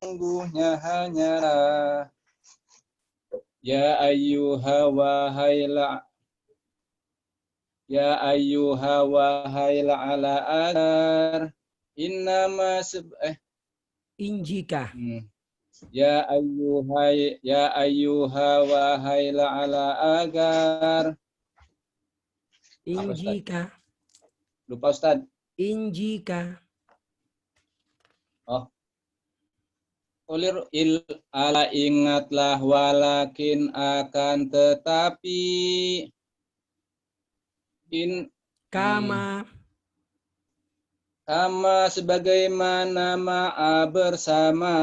sungguhnya hanyalah ya ayyuha wahai ya ayyuha wahai ala agar innama Injika. Ya ayyuha wahai ala agar Injika. Lupa Ustaz. Injika. Oh. Ulir ala ingatlah walakin akan tetapi kama sebagaimana ma'a bersama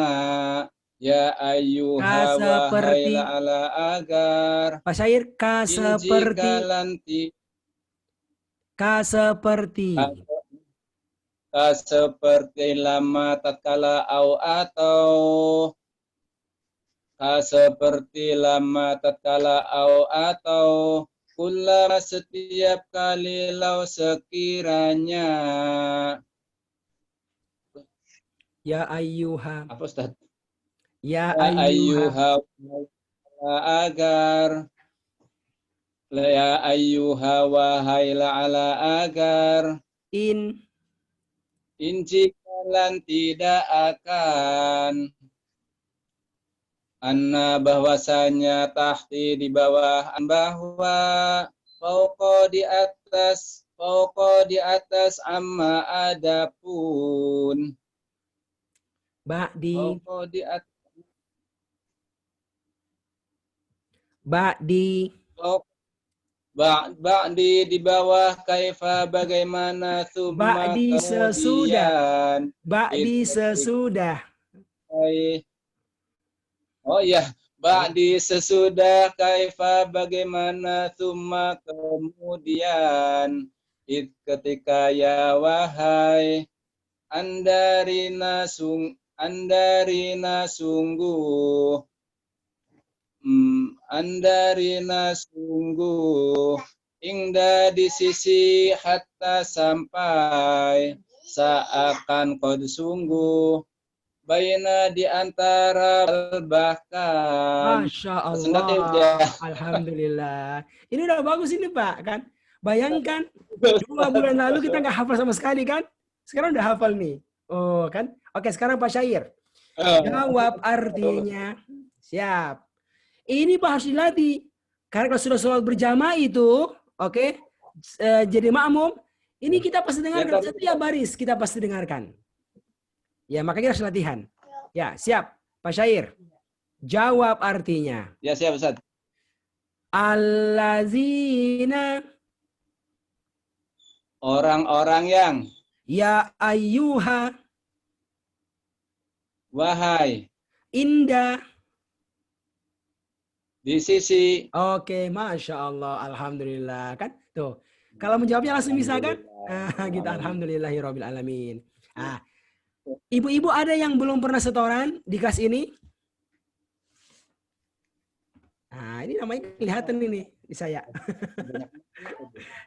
ya ayyuha wahai ala agar Pak Syair seperti seperti lama tatkala atau kullama setiap kali lau sekiranya ya ayyuha. Apa Ustaz? Ya ayyuha agar ya ayyuha wahai ala agar jikalan tidak akan anna bahwasanya tahti di bawah bahwa fauqa di atas amma adapun ba'di di bawah kaifa bagaimana summa kemudian sesudah oh ya ba'di sesudah kaifa bagaimana summa kemudian ketika ya wahai andarina sungguh ingda di sisi hatta sampai seakan qad sungguh baina di antara bahkan Masya Allah. Alhamdulillah. Ini udah bagus ini Pak kan. Bayangkan 2 bulan lalu kita nggak hafal sama sekali kan. Sekarang udah hafal nih. Oh kan. Oke sekarang Pak Syair. Jawab artinya. Siap. Ini Pak harus dilatih. Karena kalau sudah sholat berjamaah itu. Oke. Jadi makmum. Ini kita pasti dengarkan. Setiap baris kita pasti dengarkan. Ya makanya harus latihan. Ya siap Pak Syair. Jawab artinya. Ya siap Ustaz. Allazina. Orang-orang yang. Ya ayyuha. Wahai. Indah. Di sisi. Oke, Masya Allah. Alhamdulillah. Kan? Tuh. Kalau menjawabnya langsung bisa kan? Gitu. Alhamdulillahirabbil alamin. Ibu-ibu ada yang belum pernah setoran di kelas ini? Nah, ini namanya kelihatan ini di saya.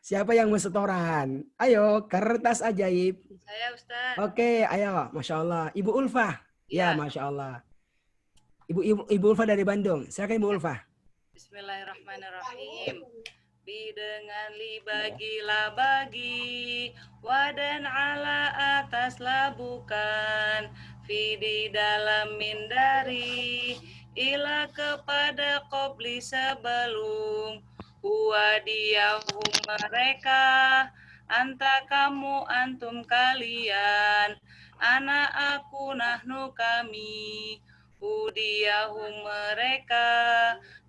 Siapa yang mau setoran? Ayo, kertas ajaib. Saya Ustaz. Oke, ayo. Masya Allah. Ibu Ulfah. Ya, Masya Allah. Ibu Ulfah dari Bandung. Silakan Ibu Ulfah. Bismillahirrahmanirrahim. Dengan bagilah bagi wadan ala ataslah bukan fi di dalam min dari ila kepada qobli sebelum huwa diyahum mereka anta kamu antum kalian ana aku nahnu kami udiyahum mereka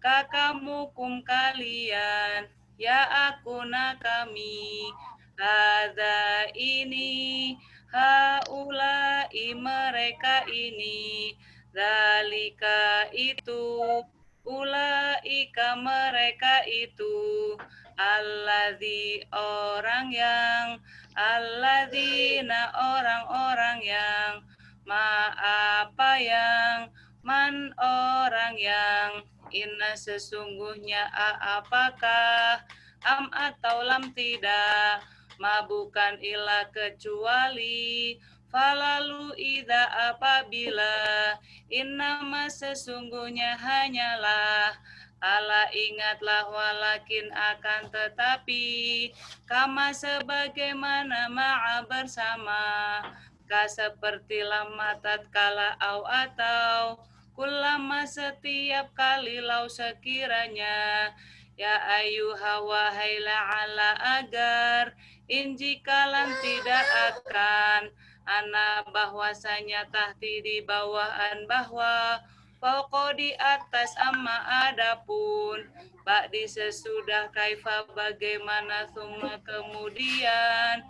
kakamukum kalian ya aku na kami hadza ini haulai mereka ini zalika itu ulaika mereka itu alladzi orang yang alladzina orang-orang yang apa yang man orang yang inna sesungguhnya apakah am atau lam tidak ma bukan ilah kecuali falalu idza apabila Innama sesungguhnya hanyalah, ala ingatlah walakin akan tetapi, kama sebagaimana ma'a bersama, ka seperti lama tatkala au atau, kulama setiap kali lau sekiranya, ya ayuha wahai la'ala agar, injikalan tidak akan, ana bahwasanya tahti di bawahan bahwa, pokok di atas amma adapun, ba'di sesudah kaifa bagaimana summa kemudian,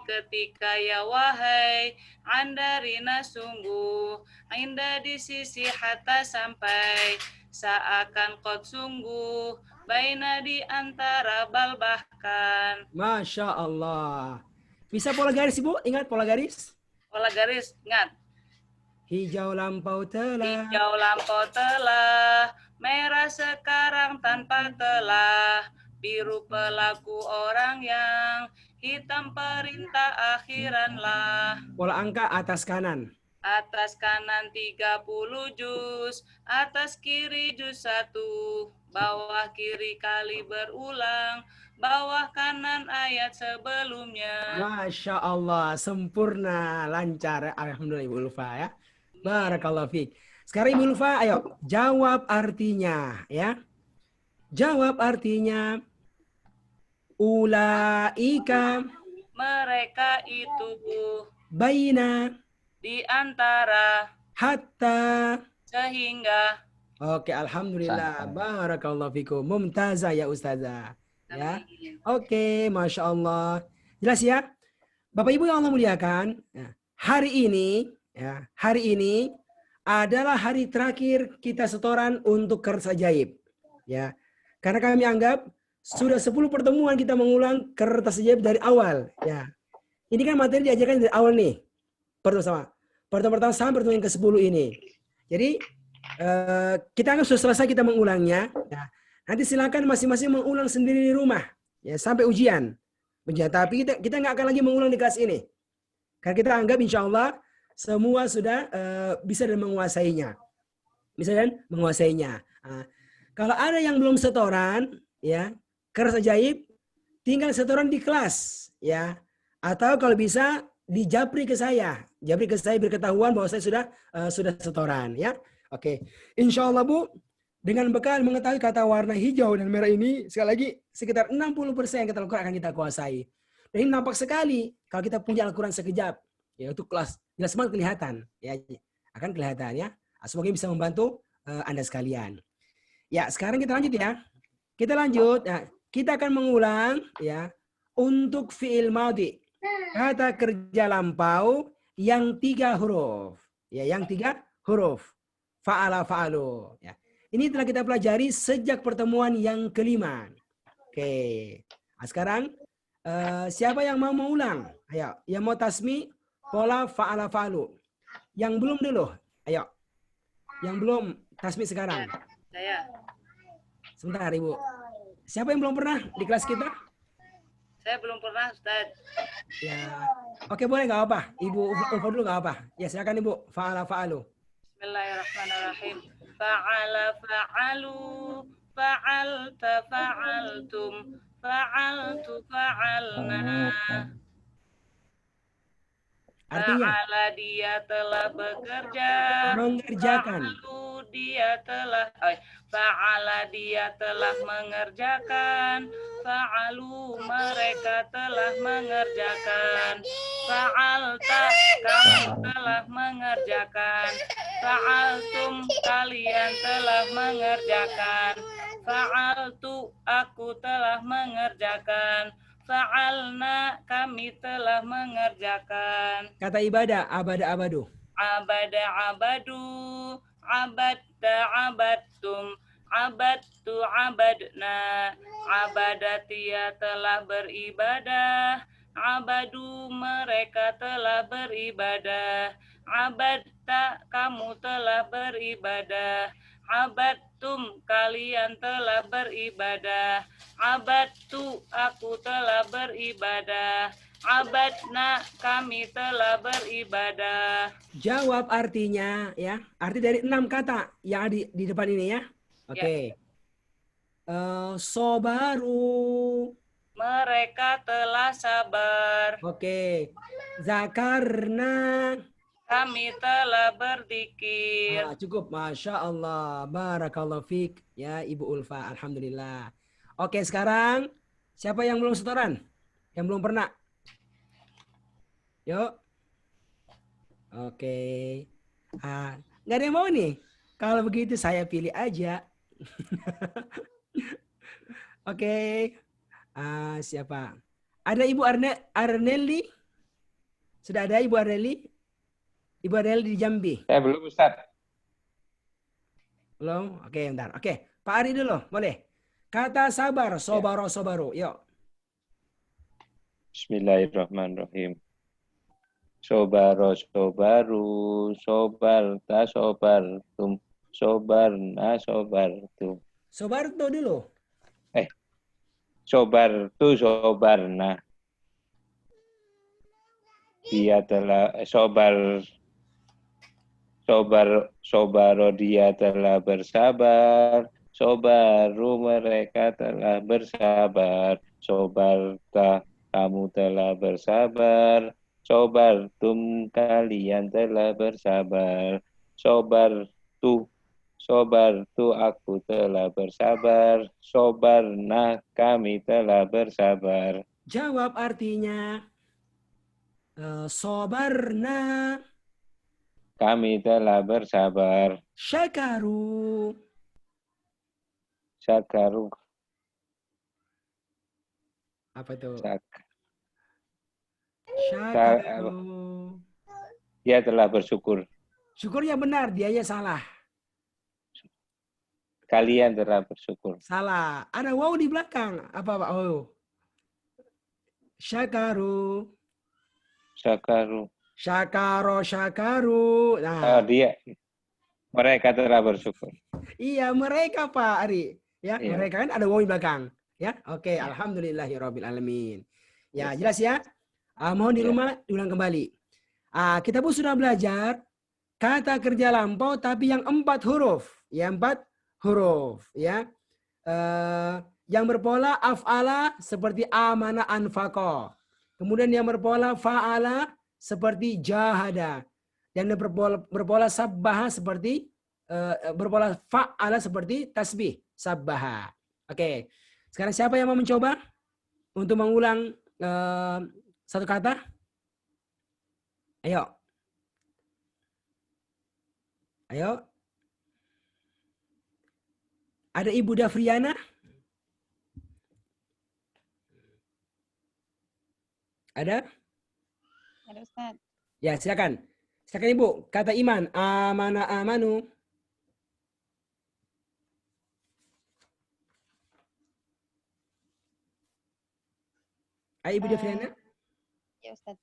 ketika ya wahai, andarina sungguh, inda di sisi hatta sampai, seakan kot sungguh, baina di antara bal bahkan. Masya Allah. Bisa pola garis Ibu? Ingat pola garis? Pola garis, ingat. Hijau lampau telah. Hijau lampau telah, merah sekarang tanpa telah, biru pelaku orang yang, hitam perintah akhiranlah. Pola angka atas kanan. Atas kanan 30 juz, atas kiri juz 1, bawah kiri kali berulang, bawah kanan ayat sebelumnya. Masya Allah, sempurna, lancar. Alhamdulillah Ibu Ulfa ya. Barakallahu fiik. Sekarang Ibu Ulfa, ayo jawab artinya ya. Jawab artinya ulaika Mereka itu baina di antara hatta. sehingga. Oke, alhamdulillah. Barakallahu fikum. Mumtazah ya Ustazah. Ya. Oke, Masya Allah. Jelas ya? Bapak Ibu yang Allah muliakan, hari ini adalah hari terakhir kita setoran untuk kertas ajaib. Ya. Karena kami anggap sudah 10 pertemuan kita mengulang kertas ajaib dari awal. Ya. Ini kan materi diajarkan dari awal nih. Pertemuan pertama sampai pertemuan yang ke-10 ini. Jadi kita anggap sudah selesai kita mengulangnya. Ya. Nanti silakan masing-masing mengulang sendiri di rumah. Ya, sampai ujian. Tapi kita nggak akan lagi mengulang di kelas ini. Karena kita anggap insya Allah semua sudah bisa dan menguasainya. Bisa dan menguasainya. Kalau ada yang belum setoran, ya kertas ajaib, tinggal setoran di kelas, ya. Atau kalau bisa dijapri ke saya biar ketahuan bahwa saya sudah setoran, ya. Oke, insya Allah Bu, dengan bekal mengetahui kata warna hijau dan merah ini, sekali lagi sekitar 60% kata Al-Quran akan kita kuasai. Dan ini nampak sekali kalau kita punya Al-Quran sekejap, ya untuk kelas jelas banget kelihatan, ya akan kelihatan ya. Semoga bisa membantu Anda sekalian. Ya, sekarang kita lanjut ya. Kita lanjut. Ya, kita akan mengulang ya untuk fi'il madhi. Kata kerja lampau yang 3 huruf. Ya, yang 3 huruf. Fa'ala fa'alu. Ya. Ini telah kita pelajari sejak pertemuan yang kelima. Oke. Nah, sekarang siapa yang mau mengulang? Ayo, yang mau tasmi pola fa'ala fa'alu. Yang belum dulu. Ayo. Yang belum tasmi sekarang. Saya. Sebentar Ibu. Siapa yang belum pernah di kelas kita? Saya belum pernah, Ustaz. Ya. Oke, boleh nggak apa? Ibu Ulfa dulu nggak apa? Ya, silakan Ibu. Fa'ala fa'alu. Bismillahirrahmanirrahim. Fa'ala fa'alu, fa'alta fa'altum, fa'altu fa'alna. Artinya? Fa'ala dia telah bekerja. Mengerjakan. Fa'alu dia telah, fa'ala dia telah mengerjakan. Fa'alu mereka telah mengerjakan. Fa'alta kamu telah mengerjakan. Fa'altum kalian telah mengerjakan. Fa'altu aku telah mengerjakan. Fa'alna kami telah mengerjakan. Kata ibadah, abada abadu. Abada abadu, abadda abadtum, abadtu abadna. Abadatia telah beribadah, abadu mereka telah beribadah. Abadta kamu telah beribadah. Abadtum kalian telah beribadah. Abadtu, aku telah beribadah. Abadna, kami telah beribadah. Jawab artinya ya. Arti dari 6 kata yang ada di depan ini ya. Oke. Sobaru. Mereka telah sabar. Oke. Zakarna. Kami telah berzikir. Cukup. Masya Allah. Barakallahu fiq. Ya Ibu Ulfa. Alhamdulillah. Oke, sekarang siapa yang belum setoran? Yang belum pernah? Yuk. Oke. Nggak ada yang mau nih? Kalau begitu saya pilih aja. Oke. Siapa? Ada Ibu Arnelli? Sudah ada Ibu Arnelli? Ibu Arnelli di Jambi? Saya belum, Ustaz. Belum? Oke, bentar. Oke, Pak Ari dulu, boleh. Kata sabar, sobaro. Yuk. Bismillahirrahmanirrahim. Sobaro, sobaru, sobarta, sobartum, sobarna, sobartum. Sobarto dulu. Sobartu, sobarna. Dia telah sobaro dia telah bersabar. Sobaru mereka telah bersabar. Sobarta kamu telah bersabar. Sobartum kalian telah bersabar. Sobartu aku telah bersabar. Sobarna kami telah bersabar. Jawab artinya. Sobarna. Kami telah bersabar. Syakaru. Syakaru. Apa itu? Syakaru. Syakaru. Dia telah bersyukur. Syukurnya benar, dianya salah. Kalian telah bersyukur. Salah. Ada waw di belakang. Apa Pak? Oh. Syakaru. Syakaru. Syakaru. Nah. Mereka telah bersyukur. Iya, mereka Pak Ari. Ya, Iya. mereka kan ada waw di belakang. Ya, oke. Alhamdulillahirabbil alamin. Ya, jelas ya. Mohon di rumah diulang kembali. Kita pun sudah belajar kata kerja lampau tapi yang 4 huruf. Ya, 4 huruf. Ya. Yang berpola af'ala seperti amana anfaqa. Kemudian yang berpola fa'ala seperti jahada. Dan yang berpola sabbaha seperti berpola fa'ala seperti tasbih, sabbaha. Oke. Sekarang siapa yang mau mencoba untuk mengulang satu kata? Ayo. Ayo. Ada Ibu Dafriana? Ada? Ada Ustaz. Ya, silakan. Silakan Ibu. Kata iman. Amana amanu. Ayo Ibu Dafriana. Ya Ustaz.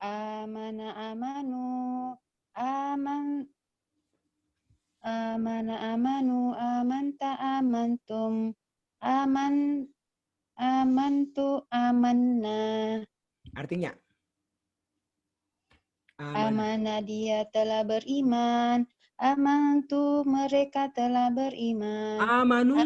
Amana amanu. Amana amanu. Amanta amantum. Amantu amanna. Artinya? Amanah dia telah beriman. Amantu mereka telah beriman. Amanu.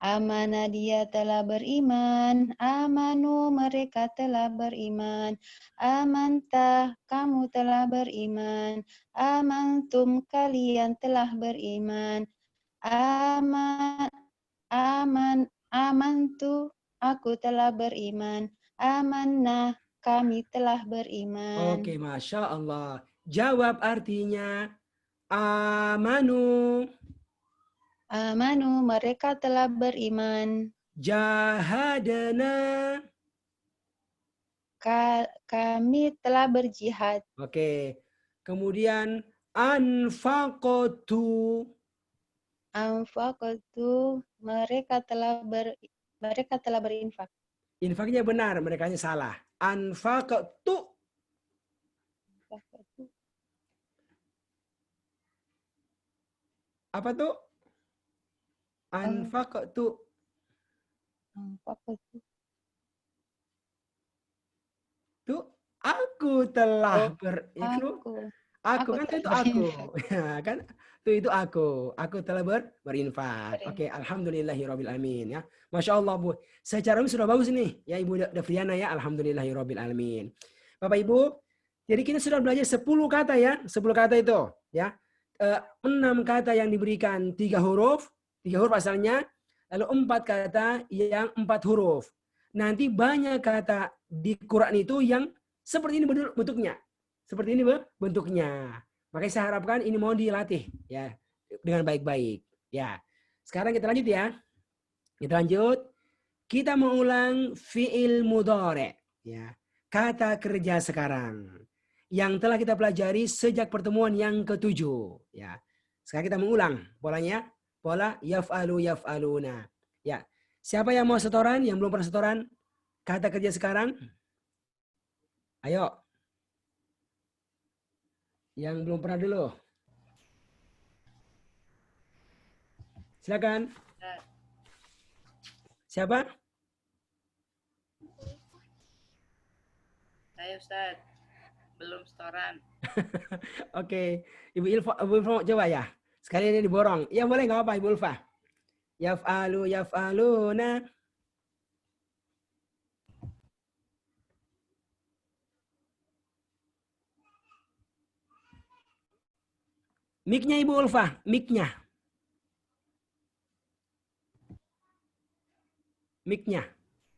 Amanah dia telah beriman. Amanu mereka telah beriman. Amanta kamu telah beriman. Amantum kalian telah beriman. Amantu aku telah beriman. Amanah kami telah beriman. Oke, Masya Allah. Jawab artinya amanu. Amanu mereka telah beriman. Jahadana. Kami telah berjihad. Oke. Kemudian anfaqatu. Anfaqatu mereka telah berinfak. Infaknya benar, merekanya salah. Anfaqatu. Apa tuh? Anfaqtu. Anfaqtu. Tuh, aku telah aku kan itu telah aku. berinfak. Ya, kan? Itu aku. Aku telah berinfak. Oke, alhamdulillahirabbil alamin ya. Masya Allah, Bu. Secara umum sudah bagus nih ya Ibu Devriana ya. Alhamdulillahirabbil alamin. Bapak Ibu, jadi kita sudah belajar 10 kata ya. 10 kata itu ya. 6 kata yang diberikan 3 huruf asalnya, lalu 4 kata yang 4 huruf. Nanti banyak kata di Quran itu yang seperti ini bentuknya. Seperti ini bentuknya. Makanya saya harapkan ini mau dilatih ya dengan baik-baik. Ya. Sekarang kita lanjut ya. Kita lanjut. Kita mengulang fi'il mudhari ya. Kata kerja sekarang yang telah kita pelajari sejak pertemuan yang ke-7 ya. Sekarang kita mengulang polanya, pola yaf'alu yaf'aluna. Ya. Siapa yang mau setoran, yang belum pernah setoran kata kerja sekarang? Ayo. Yang belum pernah dulu. Silakan. Siapa? Saya Ustaz, belum setoran. Oke, Ibu Ilfa coba ya. Sekali ini diborong. Ya boleh nggak apa Ibu Ilfa. Yaf'alu yaf'aluna. Mic-nya Ibu Ulfa, mic-nya. Mic-nya.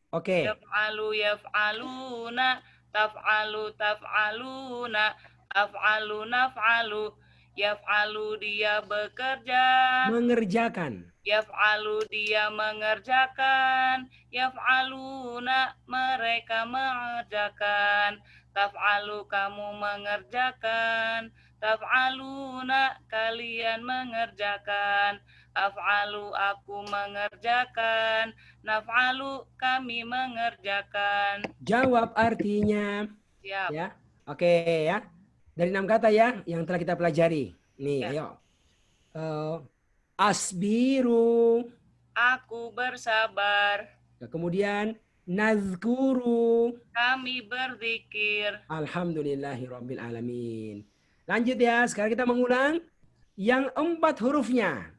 Oke. Yaf'alu yaf'aluna, taf'alu taf'aluna, af'alu naf'alu, yaf'alu dia bekerja, Mengerjakan. yaf'alu dia mengerjakan, yaf'aluna mereka mengerjakan, taf'alu kamu mengerjakan, taf'aluna kalian mengerjakan, af'alu aku mengerjakan, naf'alu kami mengerjakan. Jawab artinya. Siap. Ya. Oke ya. Dari 6 kata ya yang telah kita pelajari. Nih, Ya. ayo. Asbiru. Aku bersabar. Kemudian nazkuru. Kami berzikir. Alhamdulillahirabbil alamin. Lanjut ya, sekarang kita mengulang yang 4 hurufnya.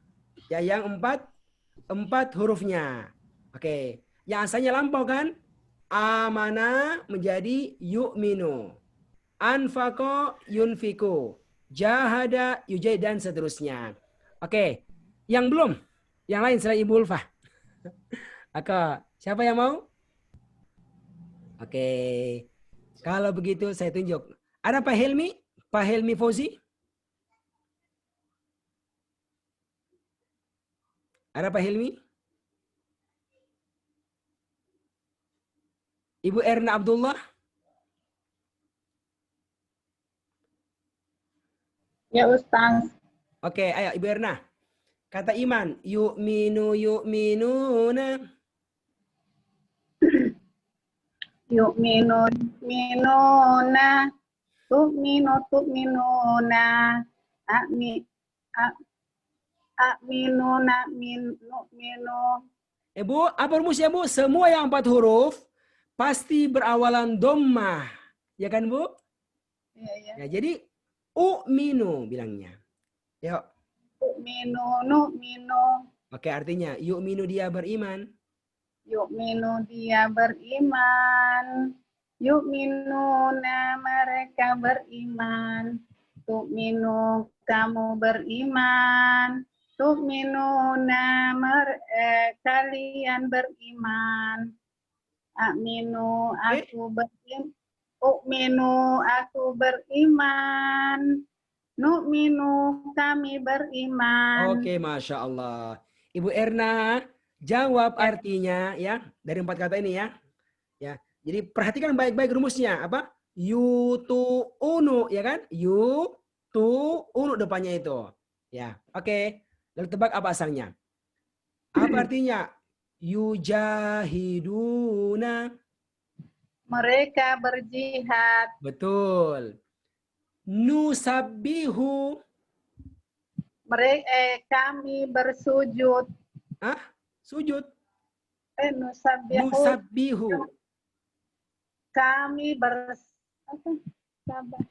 Ya, yang 4 hurufnya. Oke, yang asalnya lampau kan? Amana menjadi yu'minu. Anfaqo yunfiku. Jahada yujahid dan seterusnya. Oke, yang belum? Yang lain selain Ibu Ulfah. Oke, siapa yang mau? Oke. Kalau begitu saya tunjuk. Ada Pak Helmi? Pak Helmi Fauzi? Ada Pak Helmi? Ibu Erna Abdullah? Ya Ustaz. Oke, ayo Ibu Erna. Kata iman. Yu'minu yu'minuna. Yu'minu minuna. Tu'minu tu'minuna. A'minuna minu. Bu, apa rumusnya Bu? Semua yang 4 huruf pasti berawalan dhammah. Ya kan Bu? Ya. Ya, jadi u'minu bilangnya. Yuk. Tu'minu nu'minu. Oke, artinya yu'minu dia beriman. Yu'minu dia beriman. Yu'minuna mereka beriman. Tu'minu kamu beriman. Tu'minuna kalian beriman. Aminu aku beriman. U'minu aku beriman. Nu'minu kami beriman. Oke, Masya Allah. Ibu Erna, jawab artinya ya dari 4 kata ini ya. Ya, jadi perhatikan baik-baik rumusnya apa? Yutu'unu ya kan? Yutu'unu depannya itu. Ya, oke. Lalu tebak apa asalnya? Apa artinya? Yujahiduna. Mereka berjihad. Betul. Nusabbihu. Kami bersujud. Sujud. Nusabbihu. Nusabbihu. Kami sabah.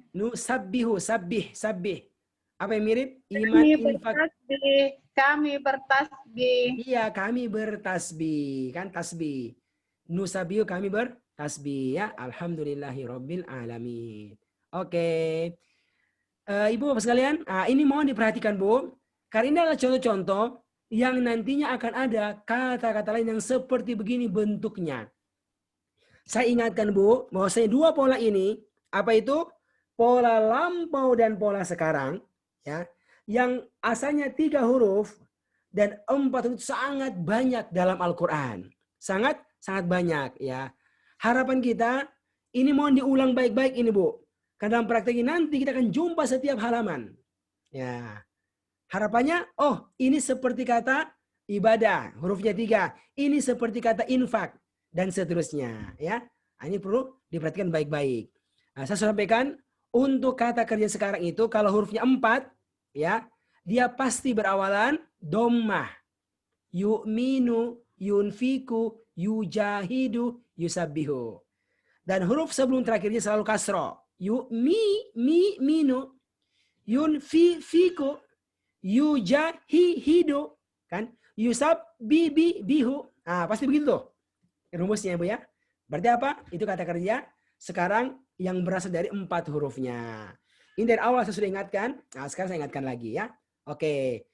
Nusabbihu, sabbih. Apa yang mirip? Iman, Kami infak. bertasbih. Kami bertasbih. Iya, kami bertasbih. Kan tasbih. Nusabbihu, kami bertasbih. Ya, alhamdulillahirabbil alamin. Oke. Ibu Bapak sekalian, ini mohon diperhatikan Bu. Karena ini adalah contoh-contoh yang nantinya akan ada kata-kata lain yang seperti begini bentuknya. Saya ingatkan Bu, bahwasanya dua pola ini, apa itu? Pola lampau dan pola sekarang, ya, yang asalnya 3 huruf dan 4 huruf sangat banyak dalam Al-Quran. Sangat banyak, ya. Harapan kita, ini mohon diulang baik-baik ini Bu. Karena dalam praktek ini nanti kita akan jumpa setiap halaman. Ya. Harapannya, ini seperti kata ibadah, hurufnya 3. Ini seperti kata infak, dan seterusnya. Ya, ini perlu diperhatikan baik-baik. Saya sampaikan, untuk kata kerja sekarang itu, kalau hurufnya 4, ya, dia pasti berawalan dommah. Yu'minu, yunfiku, yujahidu, yusabbihu. Dan huruf sebelum terakhirnya selalu kasro. Yu'minu, yunfiku, yujahidu, kan? Yusabbihu. Pasti begitu tuh rumusnya Bu ya. Berarti apa? Itu kata kerja sekarang yang berasal dari 4 hurufnya. Ini dari awal saya sudah ingatkan. Sekarang saya ingatkan lagi ya. Oke.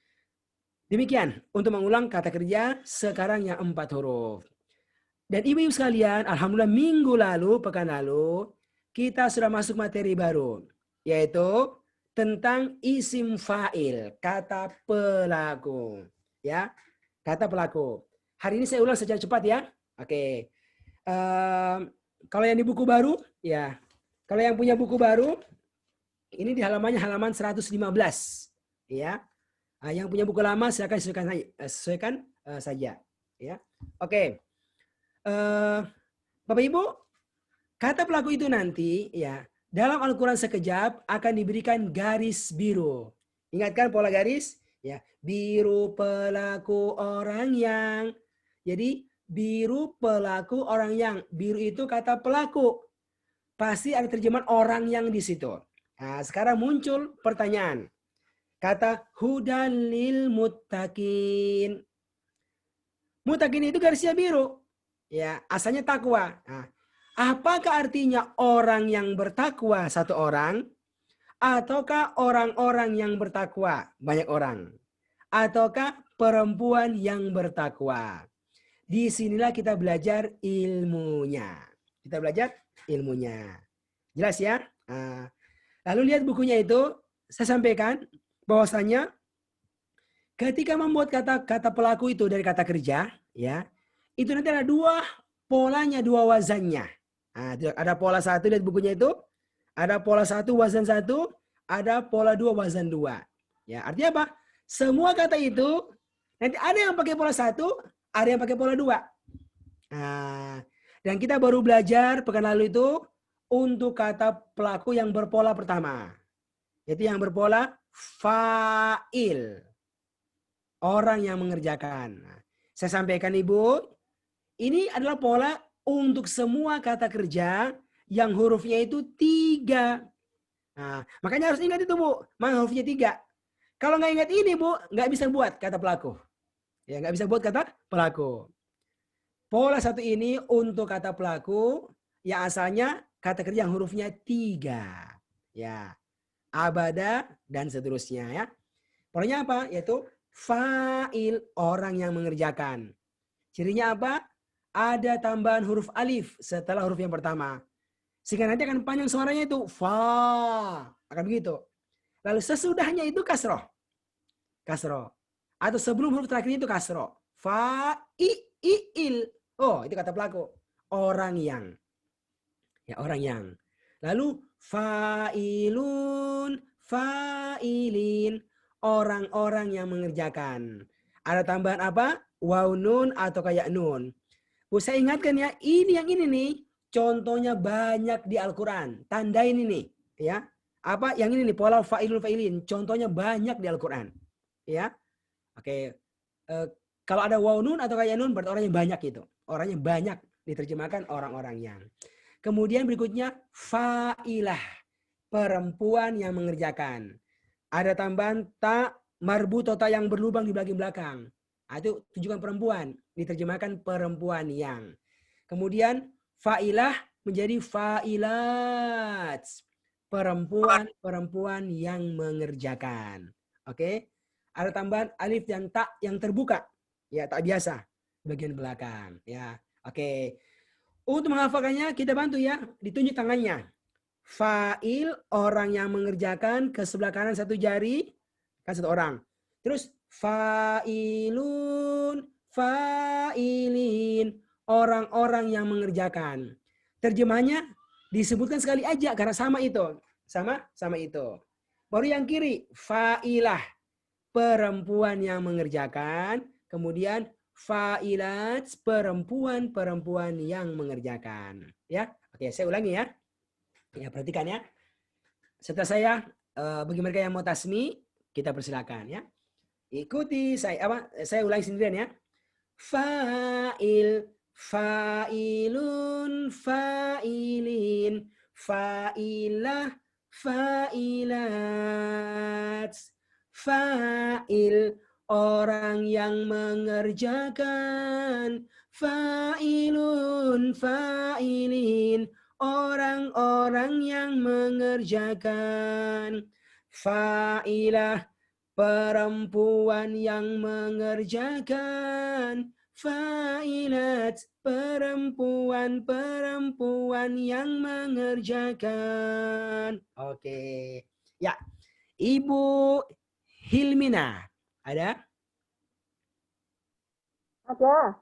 Demikian untuk mengulang kata kerja sekarang yang 4 huruf. Dan ibu-ibu sekalian, alhamdulillah minggu lalu, pekan lalu, kita sudah masuk materi baru, yaitu tentang isim fa'il, kata pelaku. Ya, kata pelaku. Hari ini saya ulang secara cepat ya. Oke. Kalau yang di buku baru, ya. Kalau yang punya buku baru, ini di halamannya halaman 115. Ya. Yang punya buku lama silakan sesuaikan saja. Ya. Oke. Bapak Ibu, kata pelaku itu nanti ya dalam Al-Quran sekejap akan diberikan garis biru. Ingatkan pola garis? Ya, biru pelaku orang yang. Jadi biru pelaku orang yang. Biru itu kata pelaku. Pasti ada terjemahan orang yang di situ. Nah, sekarang muncul pertanyaan. Kata hudan lil muttaqin. Muttaqin itu garisnya biru. Ya, asalnya takwa. Nah, apakah artinya orang yang bertakwa satu orang? Ataukah orang-orang yang bertakwa banyak orang? Ataukah perempuan yang bertakwa? Disinilah kita belajar ilmunya. Kita belajar ilmunya. Jelas ya? Lalu lihat bukunya itu. Saya sampaikan bahwasanya ketika membuat kata pelaku itu dari kata kerja, ya, itu nanti ada 2 polanya, 2 wazannya. Ada pola 1 lihat bukunya itu. Ada pola 1 wazan 1, ada pola 2 wazan 2. Ya, artinya apa? Semua kata itu nanti ada yang pakai pola 1, ada yang pakai pola 2. Dan kita baru belajar pekan lalu itu untuk kata pelaku yang berpola pertama. Yaitu yang berpola fa'il. Orang yang mengerjakan. Saya sampaikan Ibu, ini adalah pola untuk semua kata kerja yang hurufnya itu 3. Makanya harus ingat itu Bu, mana hurufnya 3. Kalau nggak ingat ini Bu, nggak bisa buat kata pelaku. Ya, nggak bisa buat kata pelaku. Pola 1 ini untuk kata pelaku yang asalnya kata kerja yang hurufnya 3. Ya, abada dan seterusnya ya. Polanya apa? Yaitu fa'il, orang yang mengerjakan. Cirinya apa? Ada tambahan huruf alif setelah huruf yang pertama. Sehingga nanti akan panjang suaranya itu fa. Akan begitu. Lalu sesudahnya itu kasroh. Kasroh. Atau sebelum huruf terakhir itu kasroh. Fa'il. Oh, itu kata pelaku. Orang yang. Ya, orang yang. Lalu fa'ilun, fa'ilin. Orang-orang yang mengerjakan. Ada tambahan apa? Waw nun atau kayak nun. Saya ingatkan ya, ini yang ini nih, contohnya banyak di Al-Quran. Tandain ini, ya. Apa yang ini nih, pola fa'ilun fa'ilin. Contohnya banyak di Al-Quran. Ya. Oke. Kalau ada waw nun atau kayak nun berarti orangnya banyak itu. Orangnya banyak, diterjemahkan orang-orang yang. Kemudian berikutnya fa'ilah, perempuan yang mengerjakan. Ada tambahan tak marbutah yang berlubang di bagian belakang. Itu tunjukkan perempuan, diterjemahkan perempuan yang. Kemudian fa'ilah menjadi fa'ilat, perempuan-perempuan yang mengerjakan. Oke. Ada tambahan alif dan tak yang terbuka. Ya, tak biasa bagian belakang, ya. Oke. Untuk menghafalkannya kita bantu ya, ditunjuk tangannya. Fa'il, orang yang mengerjakan, ke sebelah kanan satu jari, kan satu orang. Terus fa'ilun, fa'ilin, orang-orang yang mengerjakan. Terjemahnya disebutkan sekali aja karena sama itu. Sama itu. Baru yang kiri, fa'ilah, perempuan yang mengerjakan. Kemudian fa'ilat, perempuan-perempuan yang mengerjakan. Ya, oke, saya ulangi ya. Ya, perhatikan ya. Setelah saya, bagi mereka yang mau tasmi, kita persilakan ya. Ikuti saya ulangi sendirian ya. Fa'il, fa'ilun, fa'ilin, fa'ilah, fa'ilat. Fa'il, orang yang mengerjakan. Fa'ilun, fa'ilin, orang-orang yang mengerjakan. Fa'ilah, perempuan yang mengerjakan. Fa'ilat, perempuan-perempuan yang mengerjakan. Oke. Ya, Ibu Hilmina, ada? Ada.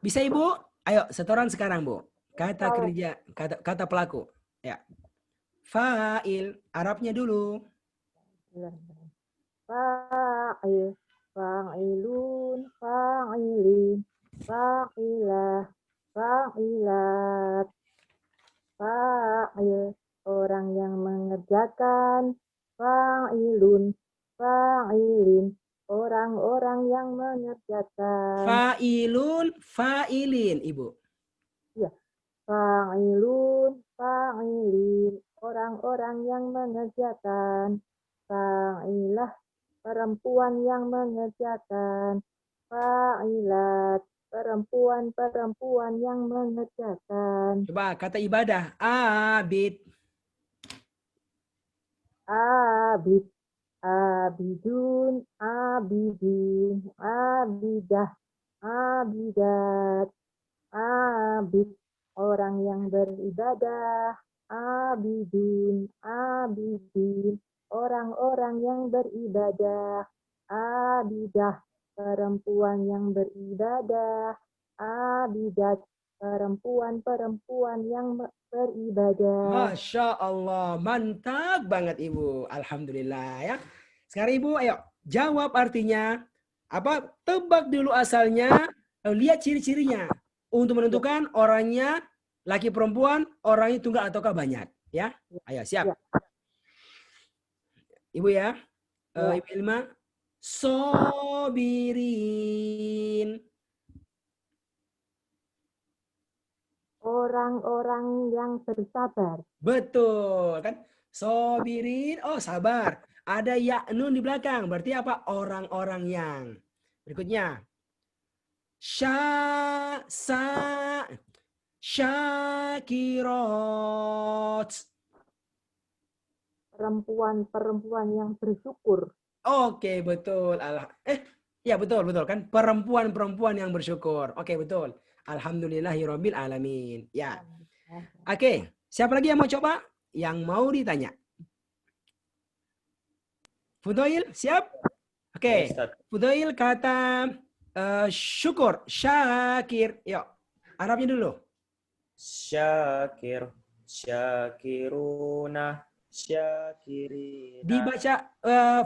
Bisa Ibu? Ayo, setoran sekarang Bu. Kata Tahu. kerja, kata pelaku. Ya. Fa'il, Arabnya dulu. Fa'il, fa'ilun, fa'ilin, fa'ilah, fa'ilat. Fa'il, orang yang mengerjakan. Fa'ilun, fa'ilin, orang-orang yang mengerjakan. Fa'ilun, fa'ilin, Ibu. Fa'ilun, fa'ilin, orang-orang yang mengerjakan. Fa'ilah, perempuan yang mengerjakan. Fa'ilat, perempuan-perempuan yang mengerjakan. Coba kata ibadah. Abid. Abid, abidun, abidin, abidah, abidat. Abid, orang yang beribadah. Abidun, abidin, orang-orang yang beribadah. Abidah, perempuan yang beribadah. Abidat, perempuan-perempuan yang beribadah. Masya Allah, mantap banget Ibu. Alhamdulillah ya. Sekarang Ibu, ayo jawab artinya. Apa? Tebak dulu asalnya, lalu lihat ciri-cirinya. Untuk menentukan orangnya laki perempuan, orangnya tunggal ataukah banyak. Ya, ayo siap. Ya. Ibu ya, Ya. Ibu Ilma. Sobirin. Orang-orang yang bersabar. Betul kan? Sobirin, oh sabar. Ada ya nun di belakang, berarti apa? Orang-orang yang. Berikutnya. Syakirot. Perempuan-perempuan yang bersyukur. Oke, betul. Ya betul kan? Perempuan-perempuan yang bersyukur. Oke, betul. Alhamdulillahirabbil alamin. Ya. Oke, siapa lagi yang mau coba? Yang mau ditanya. Fudail, siap? Oke. Fudail kata syukur, syakir. Yuk, Arabnya dulu. Syakir, syakiruna, syakirina. Dibaca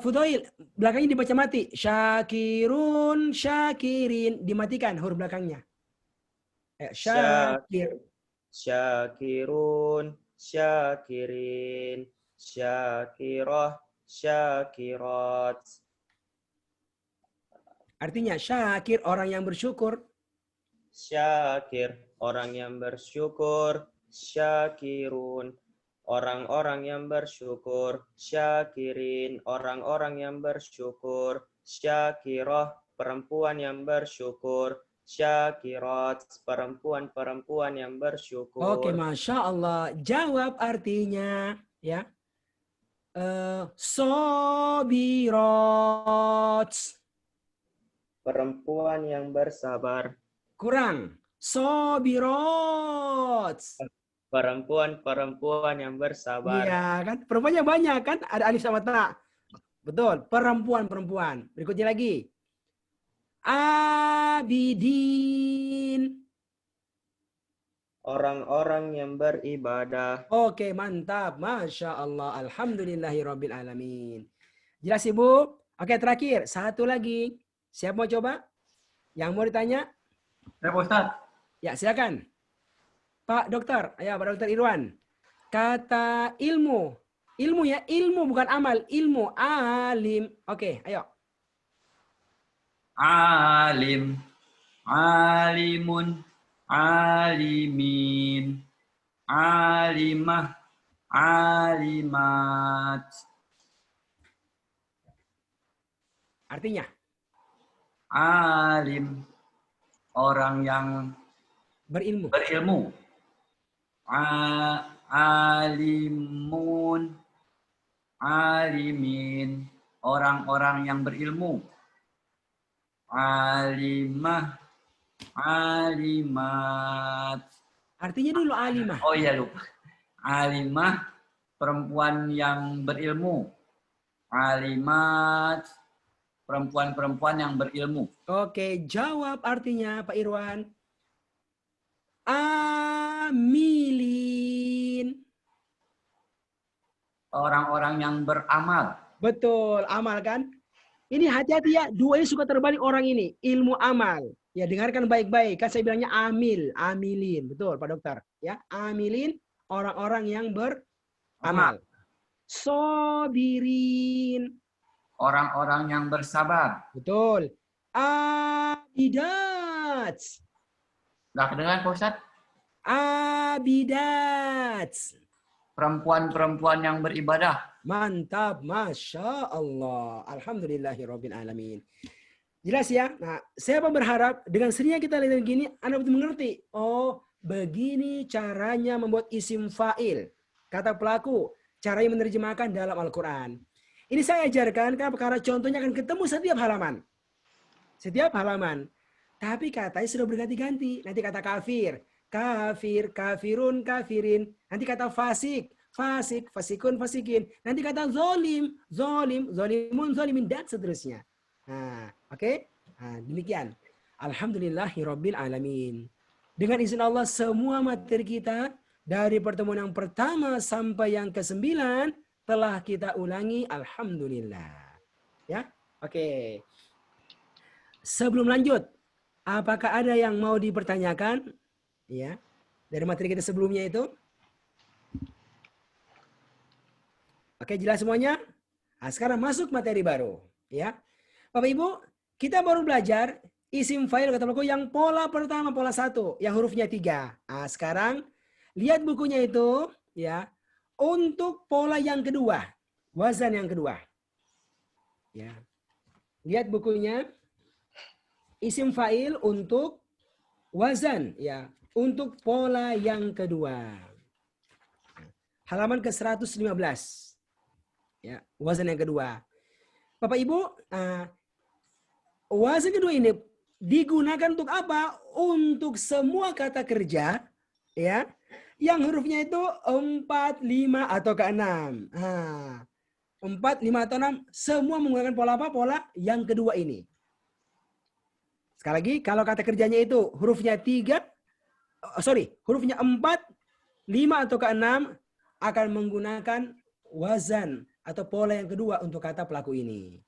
Fudail, belakangnya dibaca mati. Syakirun, syakirin, dimatikan huruf belakangnya. Syakir. Syakirun, syakirin, syakirah, syakirat. Artinya syakir orang yang bersyukur. Syakir, orang yang bersyukur. Syakirun, orang-orang yang bersyukur. Syakirin, orang-orang yang bersyukur. Syakirah, perempuan yang bersyukur. Syakirat, perempuan-perempuan yang bersyukur. Oke, Masya Allah. Jawab artinya, ya. Sobirat. Perempuan yang bersabar. Kurang. Sobirat. Perempuan-perempuan yang bersabar. Iya kan? Perempuannya banyak kan? Ada alif sama ta. Betul. Perempuan-perempuan. Berikutnya lagi. Abidin. Orang-orang yang beribadah. Oke, mantap. Masya Allah. Alhamdulillahirabbil alamin. Jelas, Ibu? Oke, terakhir. Satu lagi. Siapa mau coba? Yang mau ditanya? Ya, Pak Ustaz. Ya, silakan. Pak Dokter. Ya, Pak Dokter Irwan. Kata ilmu. Ilmu ya, ilmu bukan amal. Ilmu. Alim. Oke, ayo. Alim, alimun, alimin, alimah, alimat. Artinya? Alim, orang yang Berilmu. berilmu. Alimun, alimin, orang-orang yang berilmu. Alimah, alimat. Artinya dulu alimah. Oh iya lupa. Alimah, perempuan yang berilmu. Alimat, perempuan-perempuan yang berilmu. Oke, jawab artinya Pak Irwan. Amilin. Orang-orang yang beramal. Betul, amal kan? Ini hati-hati ya, dua ini suka terbalik orang ini. Ilmu amal. Ya, dengarkan baik-baik. Kan saya bilangnya amil, amilin. Betul, Pak Dokter. Ya, amilin, orang-orang yang beramal. Sobirin. Orang-orang yang bersabar. Betul. Abidat. Nggak kedengeran, Pak Ustaz? Abidat. Perempuan-perempuan yang beribadah. Mantap, Masya Allah. Alhamdulillahirabbil alamin. Jelas ya? Nah, saya berharap dengan seringnya kita lihat begini, Anda betul mengerti. Oh, begini caranya membuat isim fa'il. Kata pelaku, caranya menerjemahkan dalam Al-Quran. Ini saya ajarkan karena contohnya akan ketemu setiap halaman. Setiap halaman. Tapi katanya sudah berganti-ganti. Nanti kata kafir. Kafir, kafirun, kafirin. Nanti kata fasik. Fasik, fasikun, fasikin. Nanti kata zolim, zolim, zolimun, zolimin, dan seterusnya. Nah, oke? Nah, demikian. Alhamdulillahirabbil alamin. Dengan izin Allah, semua materi kita dari pertemuan yang pertama sampai yang ke-9 telah kita ulangi. Alhamdulillah. Ya, oke. Sebelum lanjut, apakah ada yang mau dipertanyakan? Ya, dari materi kita sebelumnya itu? Oke, jelas semuanya? Nah, sekarang masuk materi baru. Ya, Bapak Ibu, kita baru belajar isim fa'il kata pelaku yang pola pertama, pola 1, yang hurufnya 3. Nah, sekarang lihat bukunya itu, ya, untuk pola yang kedua, wazan yang kedua. Ya, lihat bukunya, isim fa'il untuk wazan, ya, untuk pola yang kedua. Halaman ke-115. Ya, wazan yang kedua. Bapak Ibu, wazan kedua ini digunakan untuk apa? Untuk semua kata kerja, ya, yang hurufnya itu 4, 5 atau ke-6. 4, 5 atau 6 semua menggunakan pola apa? Pola yang kedua ini. Sekali lagi, kalau kata kerjanya itu hurufnya 4, 5 atau ke-6 akan menggunakan wazan atau pola yang kedua untuk kata pelaku ini.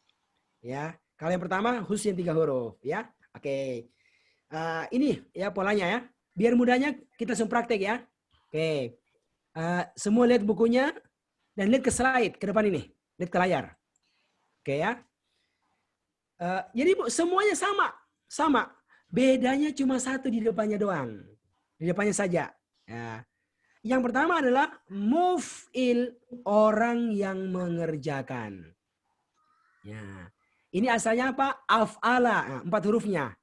Ya, kalau yang pertama khusus yang 3 huruf, ya. Oke. Ini ya polanya ya. Biar mudahnya kita langsung praktek ya. Oke. Semua lihat bukunya dan lihat ke slide ke depan ini. Lihat ke layar. Oke ya. Jadi semuanya sama. Bedanya cuma satu di depannya doang. Di depannya saja. Ya. Yang pertama adalah muf'il, orang yang mengerjakan. Ya. Ini asalnya apa? Af'ala, 4 hurufnya.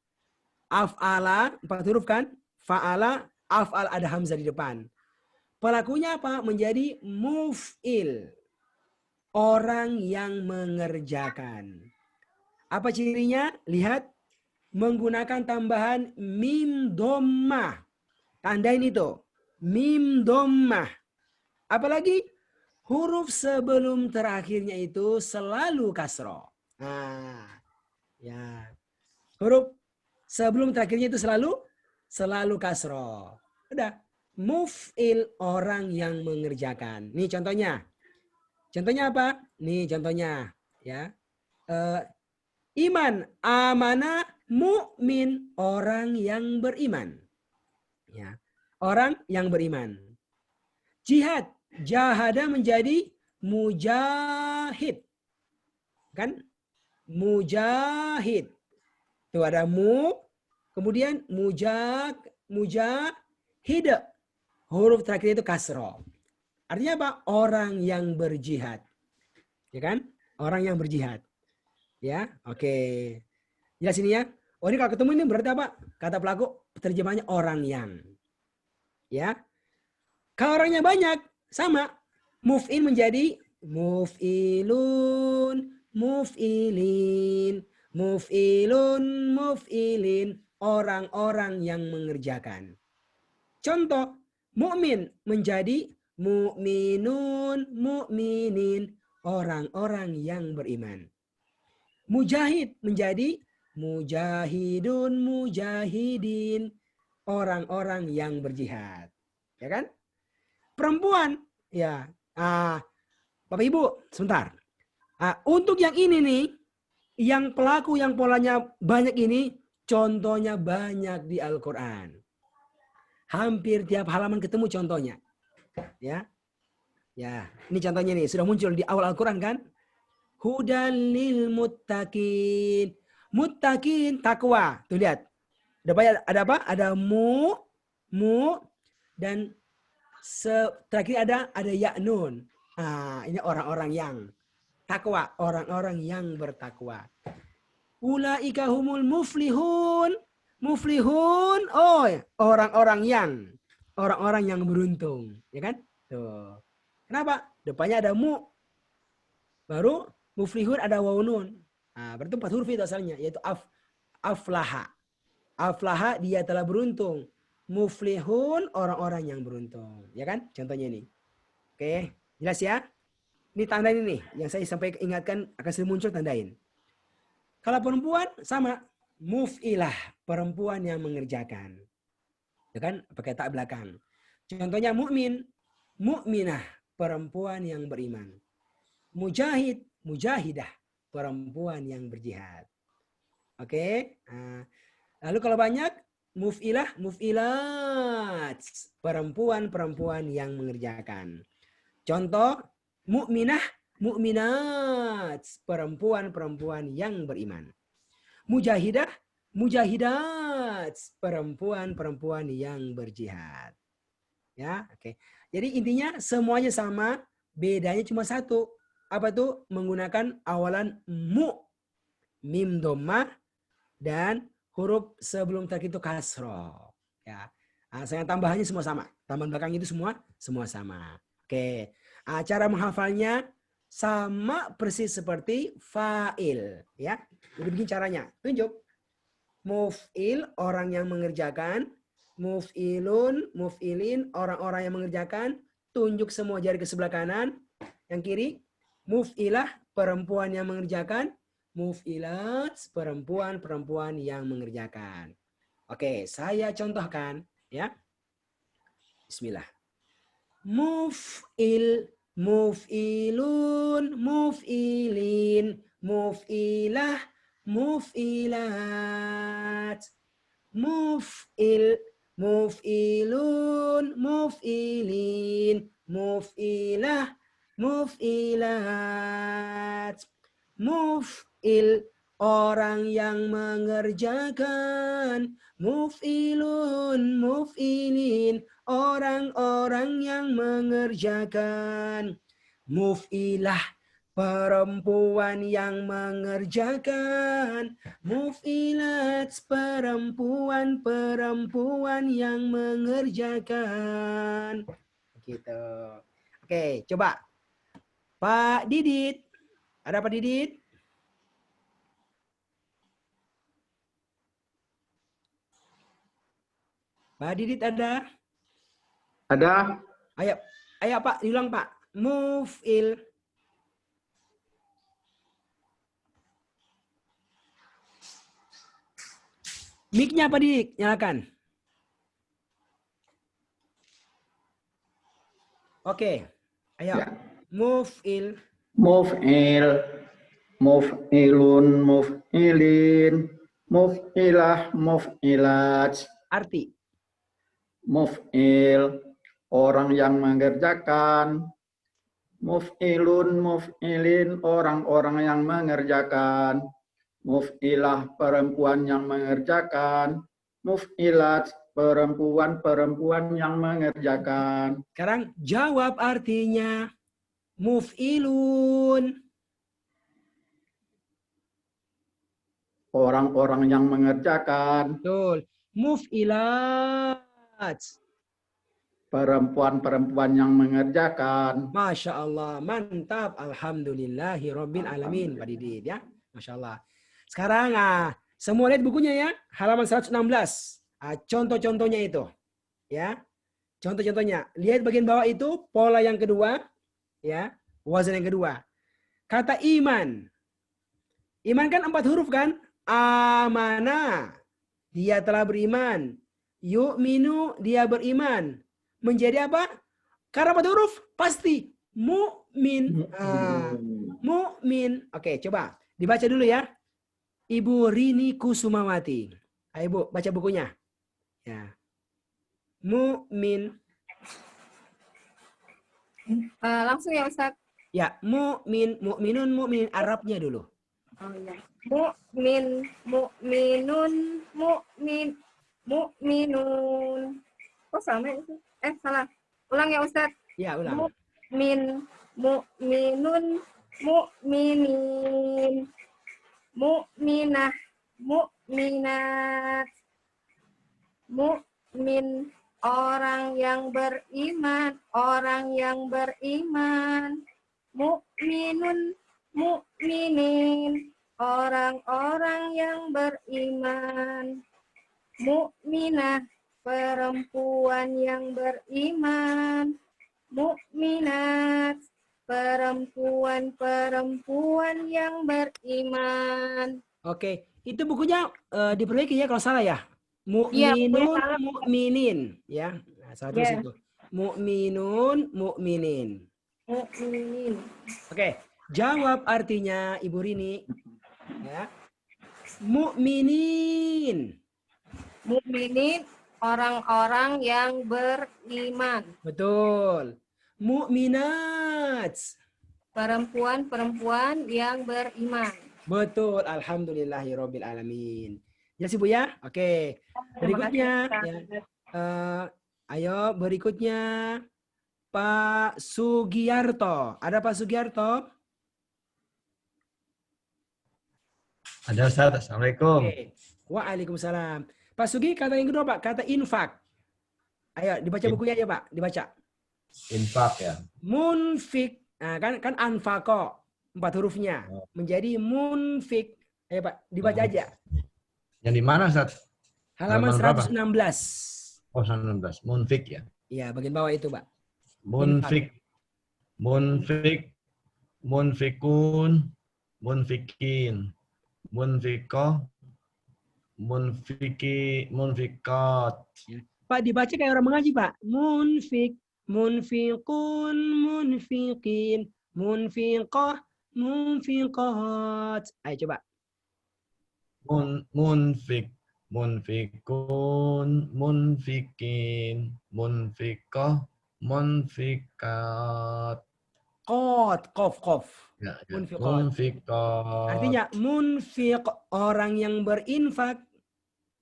Af'ala, 4 huruf kan? Fa'ala, af'al ada hamzah di depan. Pelakunya apa? Menjadi muf'il, orang yang mengerjakan. Apa cirinya? Lihat, menggunakan tambahan mim dhammah. Tandain itu. Mim dhammah. Apalagi huruf sebelum terakhirnya itu selalu kasroh. Nah, ya. Huruf sebelum terakhirnya itu selalu kasroh. Udah. Muf'il, orang yang mengerjakan. Nih contohnya. Contohnya apa? Nih contohnya. Ya. Iman, amanah, mukmin, orang yang beriman. Ya. Orang yang beriman. Jihad, jahada menjadi mujahid. Kan? Mujahid. Tuh ada kemudian mujahid. Huruf terakhir itu kasroh. Artinya apa? Orang yang berjihad. Ya kan? Orang yang berjihad. Ya, oke. Jelas ini ya. Oh, ini kalau ketemu ini berarti apa? Kata pelaku terjemahnya orang yang. Ya. Kalau orangnya banyak, sama. Muf'il menjadi muf'ilun, muf'ilin, muf'ilun, muf'ilin, orang-orang yang mengerjakan. Contoh, mukmin menjadi mu'minun, mu'minin, orang-orang yang beriman. Mujahid menjadi mujahidun, mujahidin, orang-orang yang berjihad. Ya kan? Perempuan, ya. Bapak Ibu, sebentar. Untuk yang ini nih, yang pelaku yang polanya banyak ini, contohnya banyak di Al-Quran. Hampir tiap halaman ketemu contohnya. Ya. Ya, ini contohnya nih, sudah muncul di awal Al-Quran kan? Hudan lil muttaqin. Muttaqin, takwa. Tuh lihat. Ada apa? Ada mu, dan terakhir ada ya nun. Ini orang-orang yang takwa, orang-orang yang bertakwa. Ulaika humul muflihun. Muflihun, orang-orang yang beruntung, ya kan? Tuh. Kenapa? Depannya ada mu. Baru muflihun ada waw nun. Berarti 4 huruf itu asalnya, yaitu aflaha. Aflaha, dia telah beruntung. Muflihun, orang-orang yang beruntung. Ya kan? Contohnya ini. Oke, jelas ya? Ini tandain ini. Yang saya sampai ingatkan akan sering muncul, tandain. Kalau perempuan, sama. Muf'ilah, perempuan yang mengerjakan. Ya kan? Pakai tak belakang. Contohnya mukmin, mukminah, perempuan yang beriman. Mujahid, mujahidah, perempuan yang berjihad. Oke. Lalu kalau banyak, muf'ilah, muf'ilat, perempuan-perempuan yang mengerjakan. Contoh, mukminah, mukminat, perempuan-perempuan yang beriman. Mujahidah, mujahidat, perempuan-perempuan yang berjihad. Ya, oke. Jadi intinya semuanya sama, bedanya cuma satu. Apa tuh? Menggunakan awalan mu, mim dhammah, dan huruf sebelum terakhir itu kasroh. Ya, saya tambahannya semua sama. Tambahan belakang itu semua sama. Oke. Cara menghafalnya sama persis seperti fa'il. Ya, jadi begini caranya. Tunjuk. Muf'il, orang yang mengerjakan. Muf'ilun, muf'ilin, orang-orang yang mengerjakan. Tunjuk semua jari ke sebelah kanan. Yang kiri. Muf'ilah, perempuan yang mengerjakan. Muf'ilat, perempuan-perempuan yang mengerjakan. Oke, saya contohkan. Ya. Bismillah. Muf'il, muf'ilun, muf'ilin, muf'ilah, muf'ilat. Muf'il, muf'ilun, muf'ilin, muf'ilah, muf'ilat. Muf'il, orang yang mengerjakan. Muf'ilun, muf'ilin, orang-orang yang mengerjakan. Muf'ilah, perempuan yang mengerjakan. Muf'ilat, perempuan-perempuan yang mengerjakan. Gitu. Oke, coba. Pak Didit. Ada Pak Didit? Pak Didit ada? Ada. Ayo, ayo Pak, diulang Pak. Muf'il. Mic-nya Pak Didit, nyalakan. Oke, ayo. Ya. Muf'il. Muf'il, muf'ilun, muf'ilin, muf'ilah, muf'ilat. Arti. Muf'il, orang yang mengerjakan. Muf'ilun, muf'ilin, orang-orang yang mengerjakan. Muf'ilah, perempuan yang mengerjakan. Muf'ilat, perempuan-perempuan yang mengerjakan. Sekarang jawab artinya. Muf'ilun. Orang-orang yang mengerjakan. Betul. Muf'ilat. Perempuan-perempuan yang mengerjakan. Masya Allah. Mantap. Alhamdulillahi Rabbil Alamin. Pak Didit ya. Masya Allah. Sekarang semua lihat bukunya ya. Halaman 116. Contoh-contohnya itu. Ya. Contoh-contohnya. Lihat bagian bawah itu. Pola yang kedua. Ya. Wazan yang kedua. Kata iman. Iman kan 4 huruf kan? Amana. Dia telah beriman. Yu'minu. Dia beriman. Menjadi apa? Karena 4 huruf. Pasti. Mu'min. Mu'min. Oke, coba. Dibaca dulu ya. Ibu Rini Kusumawati. Ayo Bu, baca bukunya. Ya. Mu'min. Langsung ya Ustaz. Ya, mu'min, mu'minun, mu'min. Arabnya dulu. Oh iya. Mu'min, mu'minun, mu'minun. Kok sama itu? Salah. Ulang ya Ustaz. Ya, ulang. Mu'min, mu'minun, mu'minin. Mu'minah, mu'minat. Mu'min, orang yang beriman, orang yang beriman. Mu'minun, mu'minin, orang-orang yang beriman. Mu'minah, perempuan yang beriman. Mu'minat, perempuan-perempuan yang beriman. Oke, itu bukunya diperbaiki ya kalau salah ya. Iya, Mu'minun, salah. mu'minin. Ya, nah, salah terus itu. Mu'minun, mu'minin. Mu'minin. Oke, jawab artinya Ibu Rini. Ya. Mu'minin. Mu'minin, orang-orang yang beriman. Betul. Mu'minat. Perempuan-perempuan yang beriman. Betul. Alhamdulillahirabbil alamin. Jelas Ibu ya? Oke. Berikutnya ya. Ayo berikutnya Pak Sugiarto. Ada Pak Sugiarto? Ada Ustaz. Assalamualaikum. Oke. Waalaikumsalam. Pak Sugi, kata yang kedua Pak, kata infak. Ayo dibaca bukunya aja Pak, dibaca. Infak ya. Munfik. Nah, kan anfaqo 4 hurufnya menjadi munfik. Ayo Pak, dibaca aja. Yang di mana Ustaz? Halaman berapa? 116. Oh, 116. Munfik ya. Iya, bagian bawah itu, Pak. Munfik. Munfik. Munfikun. Munfikin. Munfikoh. Munfiki. Munfikat. Pak, dibaca kayak orang mengaji, Pak. Munfik. Munfikun. Munfikin. Munfiqah. Munfiqat. Ayo coba. Munfik. Munfikun. Munfikin. Munfikoh. Munfikat. Qaf. Ya, ya. Munfiqat. Munfiqat. Artinya munfiq, orang yang berinfak.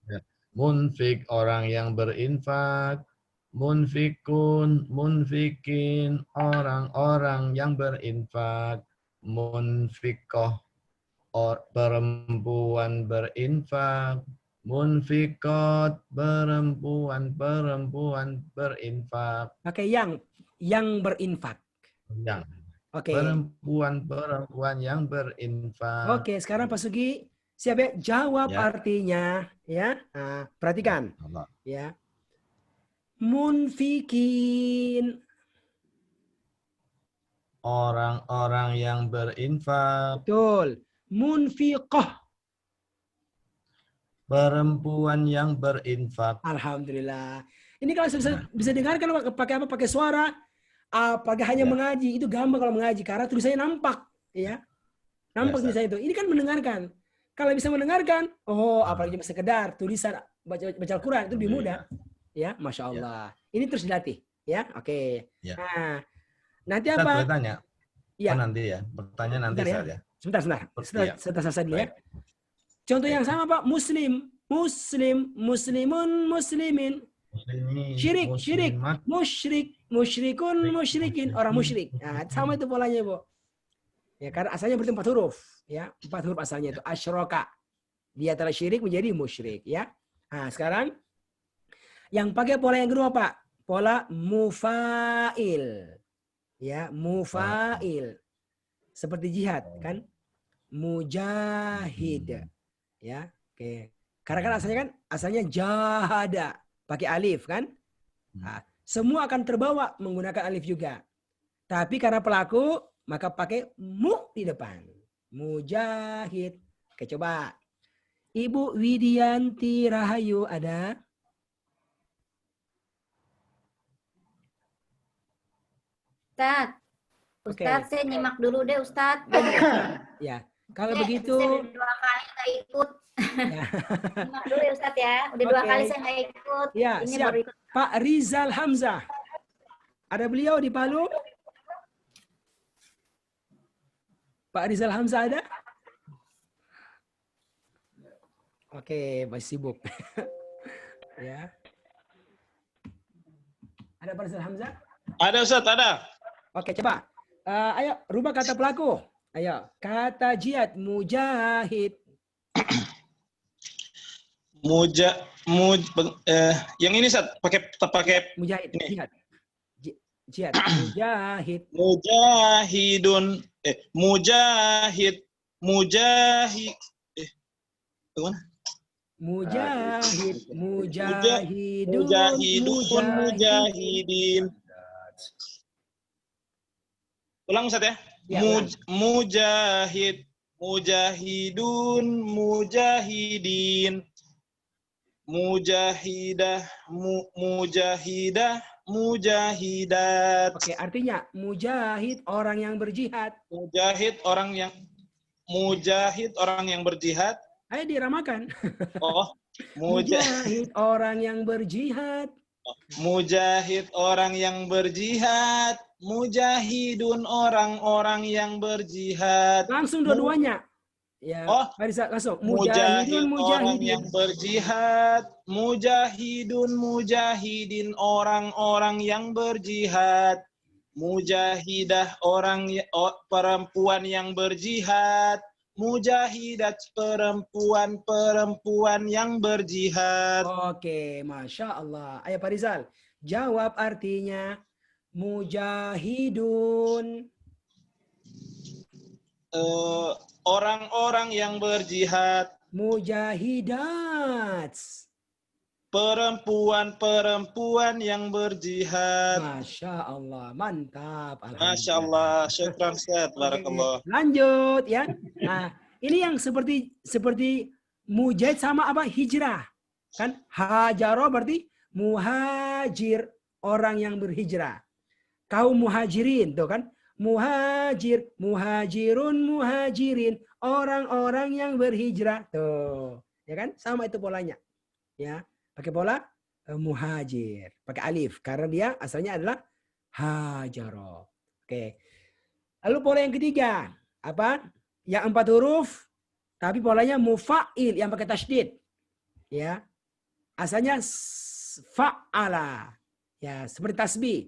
Ya. Munfik, orang yang berinfak. Munfikun, munfikin, orang-orang yang berinfak. Munfikoh, perempuan berinfak. Munfikot, perempuan berinfak. Pakai yang berinfak. Yang. Oke. Perempuan yang berinfak. Oke, sekarang Pak Sugi siap ya? Jawab Ya. artinya ya. Nah, perhatikan. Allah. Ya. Munfikin. Orang-orang yang berinfak. Betul. Munfiqah. Perempuan yang berinfak. Alhamdulillah. Ini kalau bisa dengarkan pakai apa? Pakai suara. Apakah hanya Ya. mengaji? Itu gampang kalau mengaji karena tulisannya nampak, ya. Nampak Ya, tulisannya itu. Ini kan mendengarkan. Kalau bisa mendengarkan, apalagi cuma sekedar tulisan baca Al-Quran itu lebih mudah. Ya, Masya Allah. Ini terus dilatih, ya. Oke. Ya. Nah, nanti Ustaz, apa? boleh tanya? Ya. Oh, nanti ya. Pertanyaan nanti Sebentar ya. saja. Sebentar. Iya. Sebentar selesai dulu ya. Baik. Contoh Baik. yang sama Pak, muslimun, muslimin. Muslimin, Syirik, muslimat. musyrik, musyrikun, musyrikin, orang musyrik. Nah, sama itu polanya, Bu. Ya, karena asalnya berarti 4 huruf, ya. 4 huruf asalnya itu asyraka. Dia telah syirik menjadi musyrik, ya. Nah, sekarang yang pakai pola yang kedua, Pak. Pola mufail. Ya, mufail. Seperti jihad, kan? Mujahid. Ya, oke. Karena kan asalnya jahada. Pakai alif kan? Nah, semua akan terbawa menggunakan alif juga. Tapi karena pelaku, maka pakai mu di depan. Mujahid. Oke, coba. Ibu Widianti Rahayu ada? Ustadz, saya nyimak dulu deh, Ustadz. Ya, kalau Saya begitu. udah 2 kali nggak ikut. Ya. Nyimak dulu ya, Ustadz ya. Udah 2 kali saya nggak ikut. Ya, Ini siap. baru ikut. Pak Rizal Hamzah. Ada beliau di Palu? Pak Rizal Hamzah ada? Oke, masih sibuk. Ya. Ada Pak Rizal Hamzah? Ada Ustaz, ada. Oke, coba. Ayo, rubah kata pelaku. Ayo, kata jihad, mujahid. Yang ini Ustaz, pakai Mujahid, ini. Jihad, mujahid. Mujahidun, gimana? Mujahidun, mujahidin. Ulang Ustaz ya. Ya, ulang. Mujahidun, mujahidin. Mujahidah, mujahidat. Oke, artinya mujahid orang yang berjihad. Mujahid orang yang berjihad. Ayo diramakan. Oh, Mujahid orang yang berjihad. Mujahid orang yang berjihad. Mujahidun orang-orang yang berjihad. Langsung dua-duanya. Ya, bisa langsung. Mujahidun, orang mujahidin. yang berjihad. Mujahidun, mujahidin orang-orang yang berjihad. Mujahidah perempuan yang berjihad. Mujahidat perempuan yang berjihad. Oke, Masya Allah. Ayo Pak Rizal, jawab artinya mujahidun. Orang-orang yang berjihad. Mujahidat. Perempuan yang berjihad. Masya Allah, mantap. Masya Allah, syukran Ustaz, barakallah. Lanjut ya. Nah, ini yang seperti mujahid sama apa? Hijrah. Kan hajaro berarti muhajir, orang yang berhijrah. Kaum muhajirin, tuh kan? Muhajir, muhajirun, muhajirin, orang-orang yang berhijrah. Tuh, ya kan? Sama itu polanya. Ya, pakai pola muhajir, pakai alif karena dia asalnya adalah hajaro. Oke. Lalu pola yang ketiga, apa? Yang 4 huruf, tapi polanya mufa'il yang pakai tasydid. Ya. Asalnya fa'ala. Ya, seperti tasbih.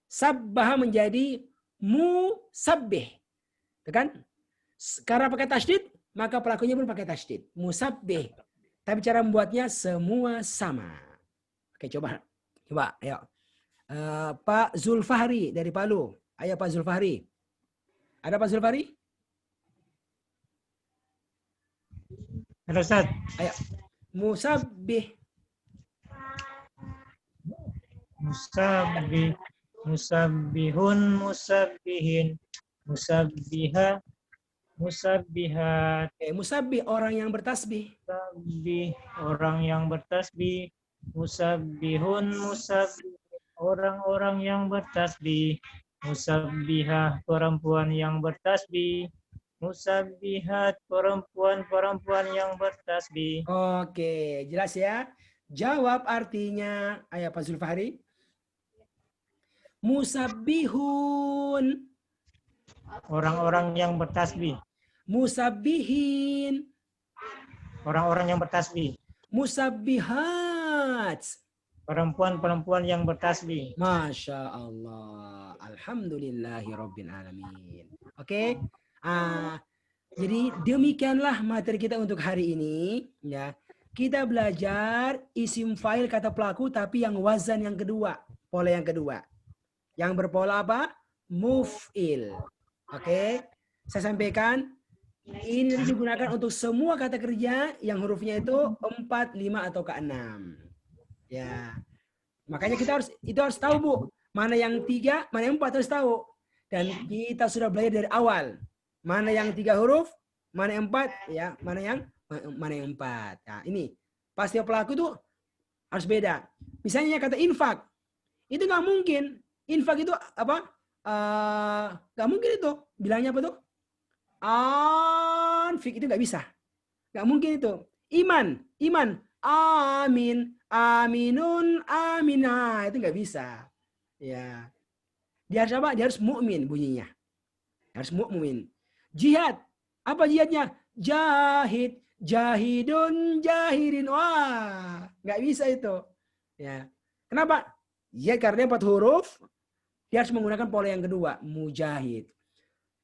Sabbaha menjadi musabbih. Kan? Karena pakai tasydid, maka pelakunya pun pakai tasydid. Musabbih. Tapi cara membuatnya semua sama. Oke, coba. Ayo. Pak Zulfahri dari Palu. Ayo Pak Zulfahri. Ada Pak Zulfahri? Halo Ustaz. Ayo. Musabbih. Musabbih. Musabbihun, musabbihin. Musabbiha. Musabbihat. Musabbih orang yang bertasbih. Musabbih orang yang bertasbih. Musabbihun, musabbih orang-orang yang bertasbih. Musabbihah perempuan yang bertasbih. Musabbihat perempuan-perempuan yang bertasbih. Oke, jelas ya. Jawab artinya. Ayo Pak Zulfahri. Musabbihun. Orang-orang yang bertasbih. Musabbihin. Orang-orang yang bertasbih. Musabbihat. Perempuan-perempuan yang bertasbih. Masya Allah. Alhamdulillahi Rabbil Alamin. Oke. Jadi demikianlah materi kita untuk hari ini. Ya, kita belajar isim fa'il kata pelaku tapi yang wazan yang kedua. Pola yang kedua. Yang berpola apa? Muf'il. Oke. Saya sampaikan. Ini digunakan untuk semua kata kerja yang hurufnya itu 4, 5, atau ke 6. Ya. Makanya kita harus tahu, Bu. Mana yang 3, mana yang 4 harus tahu. Dan kita sudah belajar dari awal. Mana yang 3 huruf, mana yang 4, ya, mana yang 4. Nah, ini pasti pelaku itu harus beda. Misalnya kata infak. Itu nggak mungkin. Infak itu apa? Nggak mungkin itu. Bilangnya apa tuh? Anfik, itu nggak bisa. Nggak mungkin itu. Iman. Amin. Aminun. Aminah. Itu nggak bisa. Ya. Dia harus apa? Dia harus mu'min bunyinya. Harus mu'min. Jihad. Apa jihadnya? Jahid. Jahidun. Jahidin. Wah. Nggak bisa itu. Ya. Kenapa? Ya karena 4 huruf. Dia harus menggunakan pola yang kedua. Mujahid.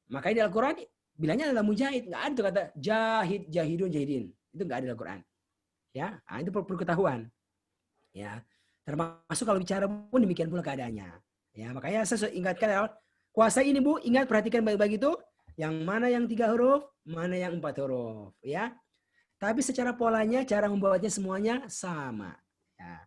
Makanya di Al-Quran bilangnya adalah mujahid. Nggak ada tuh kata jahid, jahidun, jahidin. Itu nggak ada di Al-Quran. Ya, itu perlu ketahuan. Ya, termasuk kalau bicara pun demikian pula keadaannya. Ya, makanya saya ingatkan kuasa ini Bu, ingat perhatikan baik-baik itu. Yang mana yang 3 huruf, mana yang 4 huruf. Ya, tapi secara polanya, cara membawanya semuanya sama. Ya.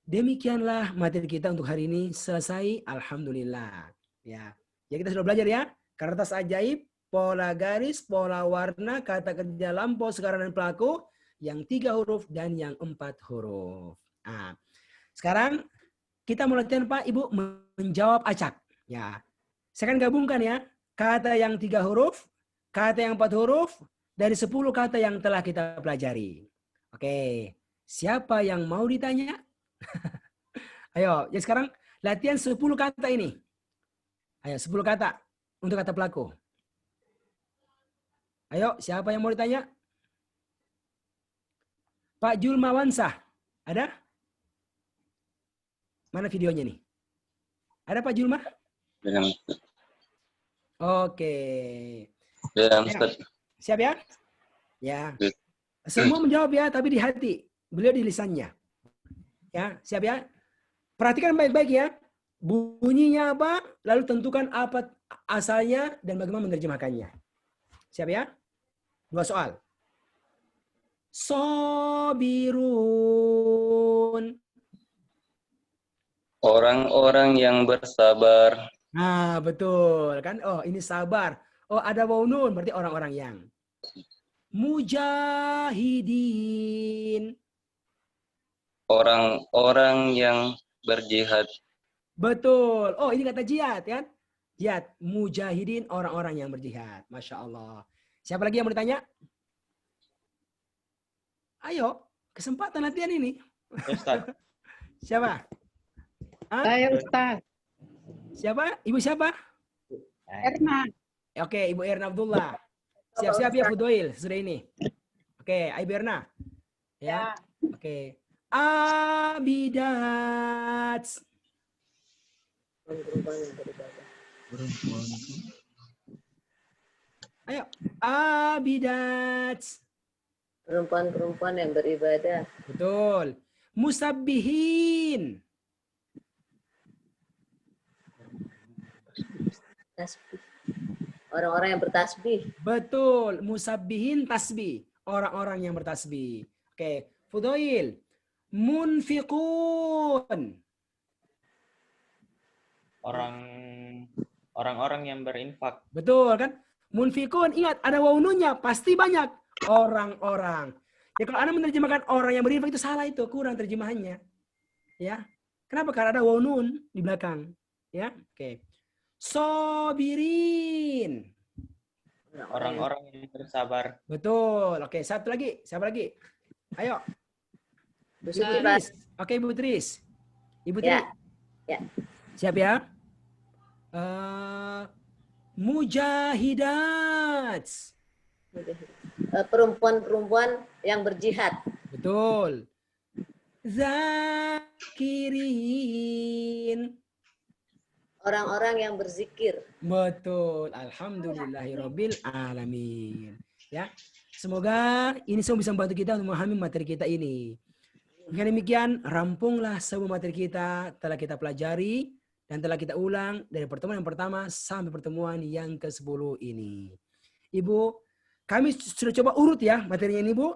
Demikianlah materi kita untuk hari ini selesai. Alhamdulillah. Ya, kita sudah belajar ya. Kertas ajaib, pola garis, pola warna, kata kerja lampau, sekarang dan pelaku, yang 3 huruf dan yang 4 huruf. Nah, sekarang kita mau latihan Pak Ibu menjawab acak. Ya, saya akan gabungkan ya kata yang 3 huruf, kata yang 4 huruf dari 10 kata yang telah kita pelajari. Oke, siapa yang mau ditanya? Ayo, ya sekarang latihan 10 kata ini. Ayo, 10 kata untuk kata pelaku. Ayo, siapa yang mau ditanya? Pak Julmawansah, ada? Mana videonya nih? Ada Pak Julma? Dengan Oke. ya, Ustaz. Siap ya? Ya. Semua menjawab ya, tapi di hati. Beliau di lisannya. Ya, siap ya? Perhatikan baik-baik ya. Bunyinya apa, lalu tentukan apa asalnya dan bagaimana menerjemahkannya. Siap ya? 2 soal. Sobirun. Orang-orang yang bersabar. Nah, betul kan? Oh, ini sabar. Oh, ada waw nun, berarti orang-orang yang. Mujahidin. Orang-orang yang berjihad. Betul. Oh, ini kata jihad kan? Jihad. Mujahidin, orang-orang yang berjihad. Masya Allah. Siapa lagi yang mau ditanya? Ayo, kesempatan latihan ini. Ustaz. Siapa? Saya Ustaz. Siapa? Ibu siapa? Erna. Oke, Ibu Erna Abdullah. Siap-siap ya Fudoil sudah ini. Oke, Ibu Erna. Ya. Oke. Abidat. Ayo. Abidat. Perempuan-perempuan yang beribadah. Betul. Musabbihin. Tasbih. Orang-orang yang bertasbih. Betul. Musabbihin tasbih. Orang-orang yang bertasbih. Oke. Fudoil. Munfiqun. Orang-orang yang berinfak. Betul kan? Munfikun, ingat ada wawununya, pasti banyak. Orang-orang. Ya kalau Anda menerjemahkan orang yang berinfak itu salah itu, kurang terjemahannya. Ya. Kenapa? Karena ada wawunun di belakang. Ya. Oke. Sobirin. Orang-orang yang bersabar. Betul. Oke, satu lagi. Siapa lagi? Ayo. Ibu Tris. Oke, Ibu Tris. Ibu Tris. Ya. Siap ya? Mujahidat. Perempuan-perempuan yang berjihad. Betul. Zakirin. Orang-orang yang berzikir. Betul. Alhamdulillahirabbil alamin. Ya. Semoga ini semua bisa membantu kita untuk memahami materi kita ini. Dengan demikian, rampunglah semua materi kita telah kita pelajari dan telah kita ulang dari pertemuan yang pertama sampai pertemuan yang ke-10 ini. Ibu, kami sudah coba urut ya materinya ini, Bu.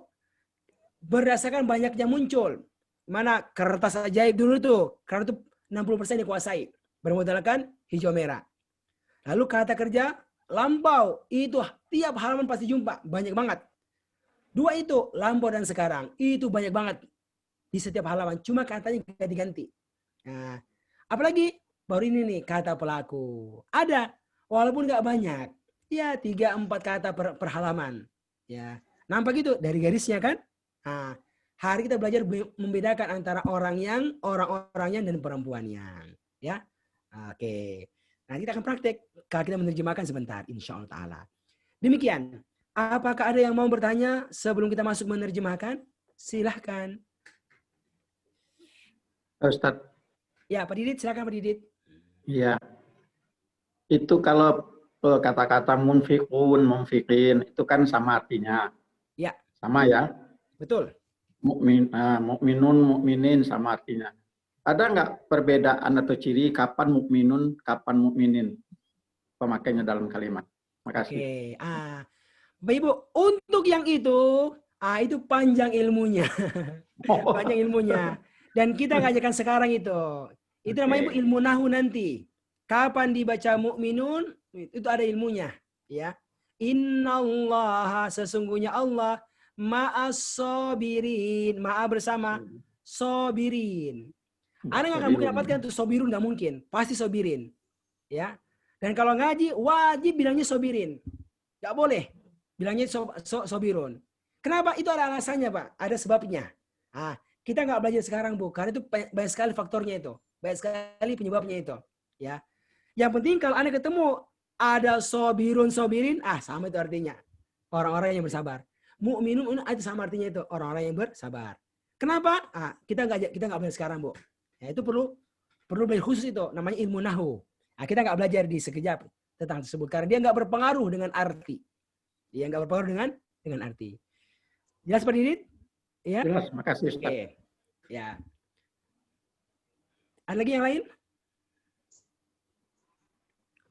Berdasarkan banyaknya muncul. Mana kertas ajaib dulu tuh, karena itu 60% dikuasai. Bermodalkan hijau merah. Lalu kata kerja, lampau. Itu tiap halaman pasti jumpa, banyak banget. 2 itu, lampau dan sekarang. Itu banyak banget. Di setiap halaman, cuma katanya ganti-ganti. Nah, apalagi baru ini nih kata pelaku. Ada, walaupun nggak banyak. Ya 3-4 kata per halaman. Ya, nampak gitu dari garisnya kan? Nah, hari kita belajar membedakan antara orang-orangnya dan perempuannya. Ya, oke. Nanti kita akan praktek kalau kita menerjemahkan sebentar, insya Allah Taala. Demikian. Apakah ada yang mau bertanya sebelum kita masuk menerjemahkan? Silahkan. Ustadz. Ya, Pak Didit, silakan Pak Didit. Iya. Itu kalau kata-kata munfiqun, munfiqin, itu kan sama artinya. Ya. Sama ya? Betul. Mukminun, mukminin sama artinya. Ada nggak perbedaan atau ciri kapan mukminun, kapan mukminin? Pemakainya dalam kalimat. Makasih. Oke. Bapak Ibu, untuk yang itu panjang ilmunya. Panjang ilmunya. Dan kita ngajarkan sekarang itu. Itu namanya ilmu nahu nanti. Kapan dibaca mukminun, itu ada ilmunya. Ya. Innallaha, sesungguhnya Allah, ma'as sobirin. Ma'a bersama sobirin. Anda nggak akan mungkin dapatkan itu sobirun, nggak mungkin. Pasti sobirin. Ya. Dan kalau ngaji, wajib bilangnya sobirin. Nggak boleh. Bilangnya sobirun. Kenapa? Itu ada alasannya, Pak. Ada sebabnya. Kita nggak belajar sekarang, Bu, karena itu banyak sekali faktornya itu, banyak sekali penyebabnya itu, ya. Yang penting kalau Anda ketemu ada sobirin, sama itu artinya orang-orang yang bersabar. Mukminun itu sama artinya itu orang-orang yang bersabar. Kenapa? Kita nggak belajar sekarang, Bu. Ya, itu perlu belajar khusus itu, namanya ilmu nahu. Kita nggak belajar di sekejap tentang tersebut karena dia nggak berpengaruh dengan arti. Dia nggak berpengaruh dengan arti. Jelas Pak Didit? Ya. Jelas, makasih Ustaz. Oke. Ya. Ada lagi yang lain?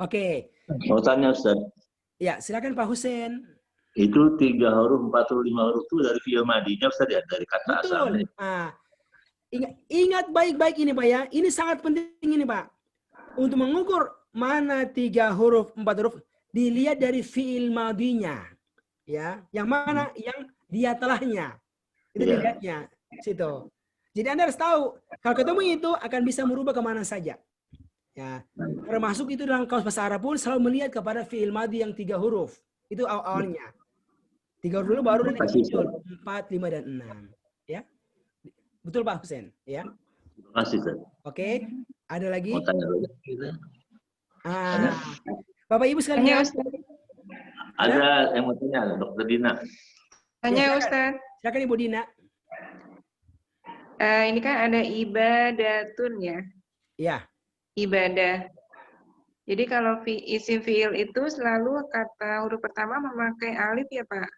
Oke. Mau tanya Ustaz. Ya, silakan Pak Husen. Itu 3 huruf, 4 huruf, 5 huruf itu dari fi'il madinya Ustaz ya, dari kata asalnya. Ingat baik-baik ini Pak ya. Ini sangat penting ini Pak. Untuk mengukur mana 3 huruf, 4 huruf, dilihat dari fi'il madinya. Ya, yang mana yang dia telahnya. Itu dilihatnya situ. Jadi Anda harus tahu kalau ketemu itu akan bisa merubah kemana saja. Ya, termasuk itu dalam kamus bahasa Arab pun selalu melihat kepada fi'il madhi yang 3 huruf. Itu awalnya. 3 huruf dulu baru nanti muncul 4, 5 dan 6. Ya, betul Pak Husen. Ya. Terima kasih Ustaz. Oke, ada lagi? Mau tanya dulu. Bapak Ibu sekalian. Ada yang mau tanya, Dokter Dina. Tanya silakan. Ustaz. Silakan Ibu Dina. Ini kan ada ibadatun ya. Iya. Ibadah. Jadi kalau isim fiil itu selalu kata huruf pertama memakai alif ya Pak?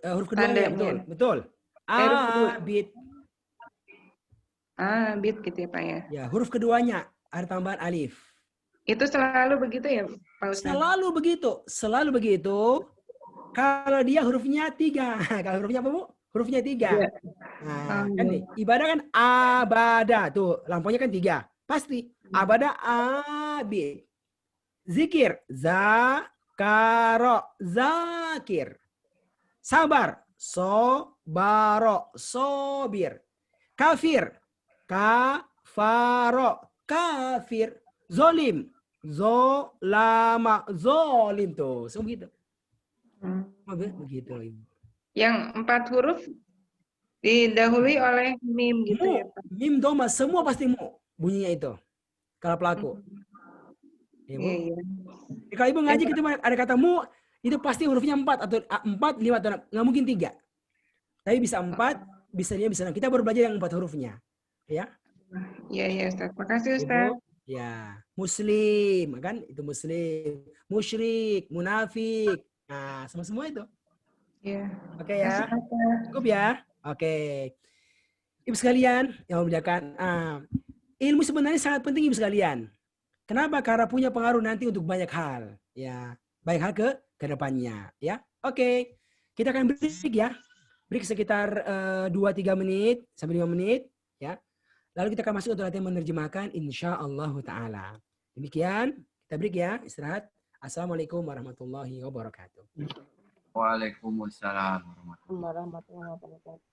Huruf keduanya, betul. Betul. Huruf kedua. Abid. Abid gitu ya Pak ya? Ya, huruf keduanya ada tambahan alif. Itu selalu begitu ya Pak Ustaz? Selalu begitu. Selalu begitu. Kalau dia hurufnya 3. Kalau hurufnya apa Bu? Hurufnya 3. Nah, kan nih, ibadah kan abada. Tuh, lampunya kan 3. Pasti. Abada abid. Zikir. Zakaro. Zakir. Sabar. Sobaro. Sobir. Kafir. Kafaro. Kafir. Zolim. Zolama. Zolim tuh. Semua gitu. Begitu Ibu. Yang 4 huruf didahului oleh mim gitu ya Pak? Mim doma semua pasti mu bunyinya itu. Kalau pelaku. Ya, Bu. Iya. Kalau Ibu ngaji gitu ada kata mu itu pasti hurufnya 4 atau 4, 5 atau 6. Nggak mungkin 3. Tapi bisa 4, bisa 5, bisa 6. Kita baru belajar yang 4 hurufnya. Ya. Iya Ustaz. Makasih Ustaz. Ya, muslim kan itu muslim, musyrik, munafik. Nah, semua itu. Iya. Oke ya. Cukup ya. Oke. Ibu sekalian yang memuliakan, ilmu sebenarnya sangat penting Ibu sekalian. Kenapa? Karena punya pengaruh nanti untuk banyak hal, ya. Banyak hal ke depannya, ya. Oke. Kita akan break ya. Break sekitar 2-3 menit sampai 5 menit, ya. Lalu kita akan masuk untuk latihan menerjemahkan insyaallah taala. Demikian, kita break ya, istirahat. Assalamualaikum warahmatullahi wabarakatuh. Waalaikumsalam warahmatullahi wabarakatuh.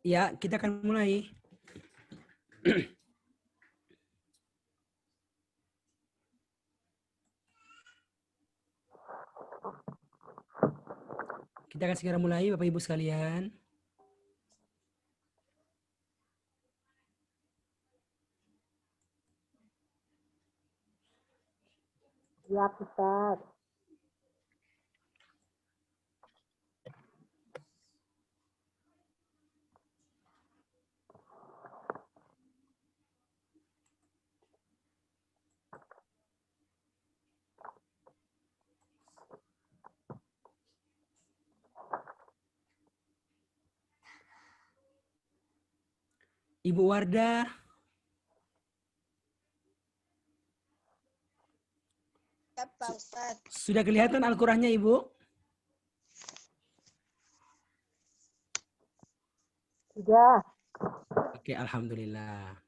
Ya, kita akan mulai. Kita akan segera mulai, Bapak Ibu sekalian. Ya, Ustaz. Ibu Wardah. Ya, Pak Ustaz. Sudah kelihatan Al-Qur'annya, Ibu? Sudah. Oke, alhamdulillah.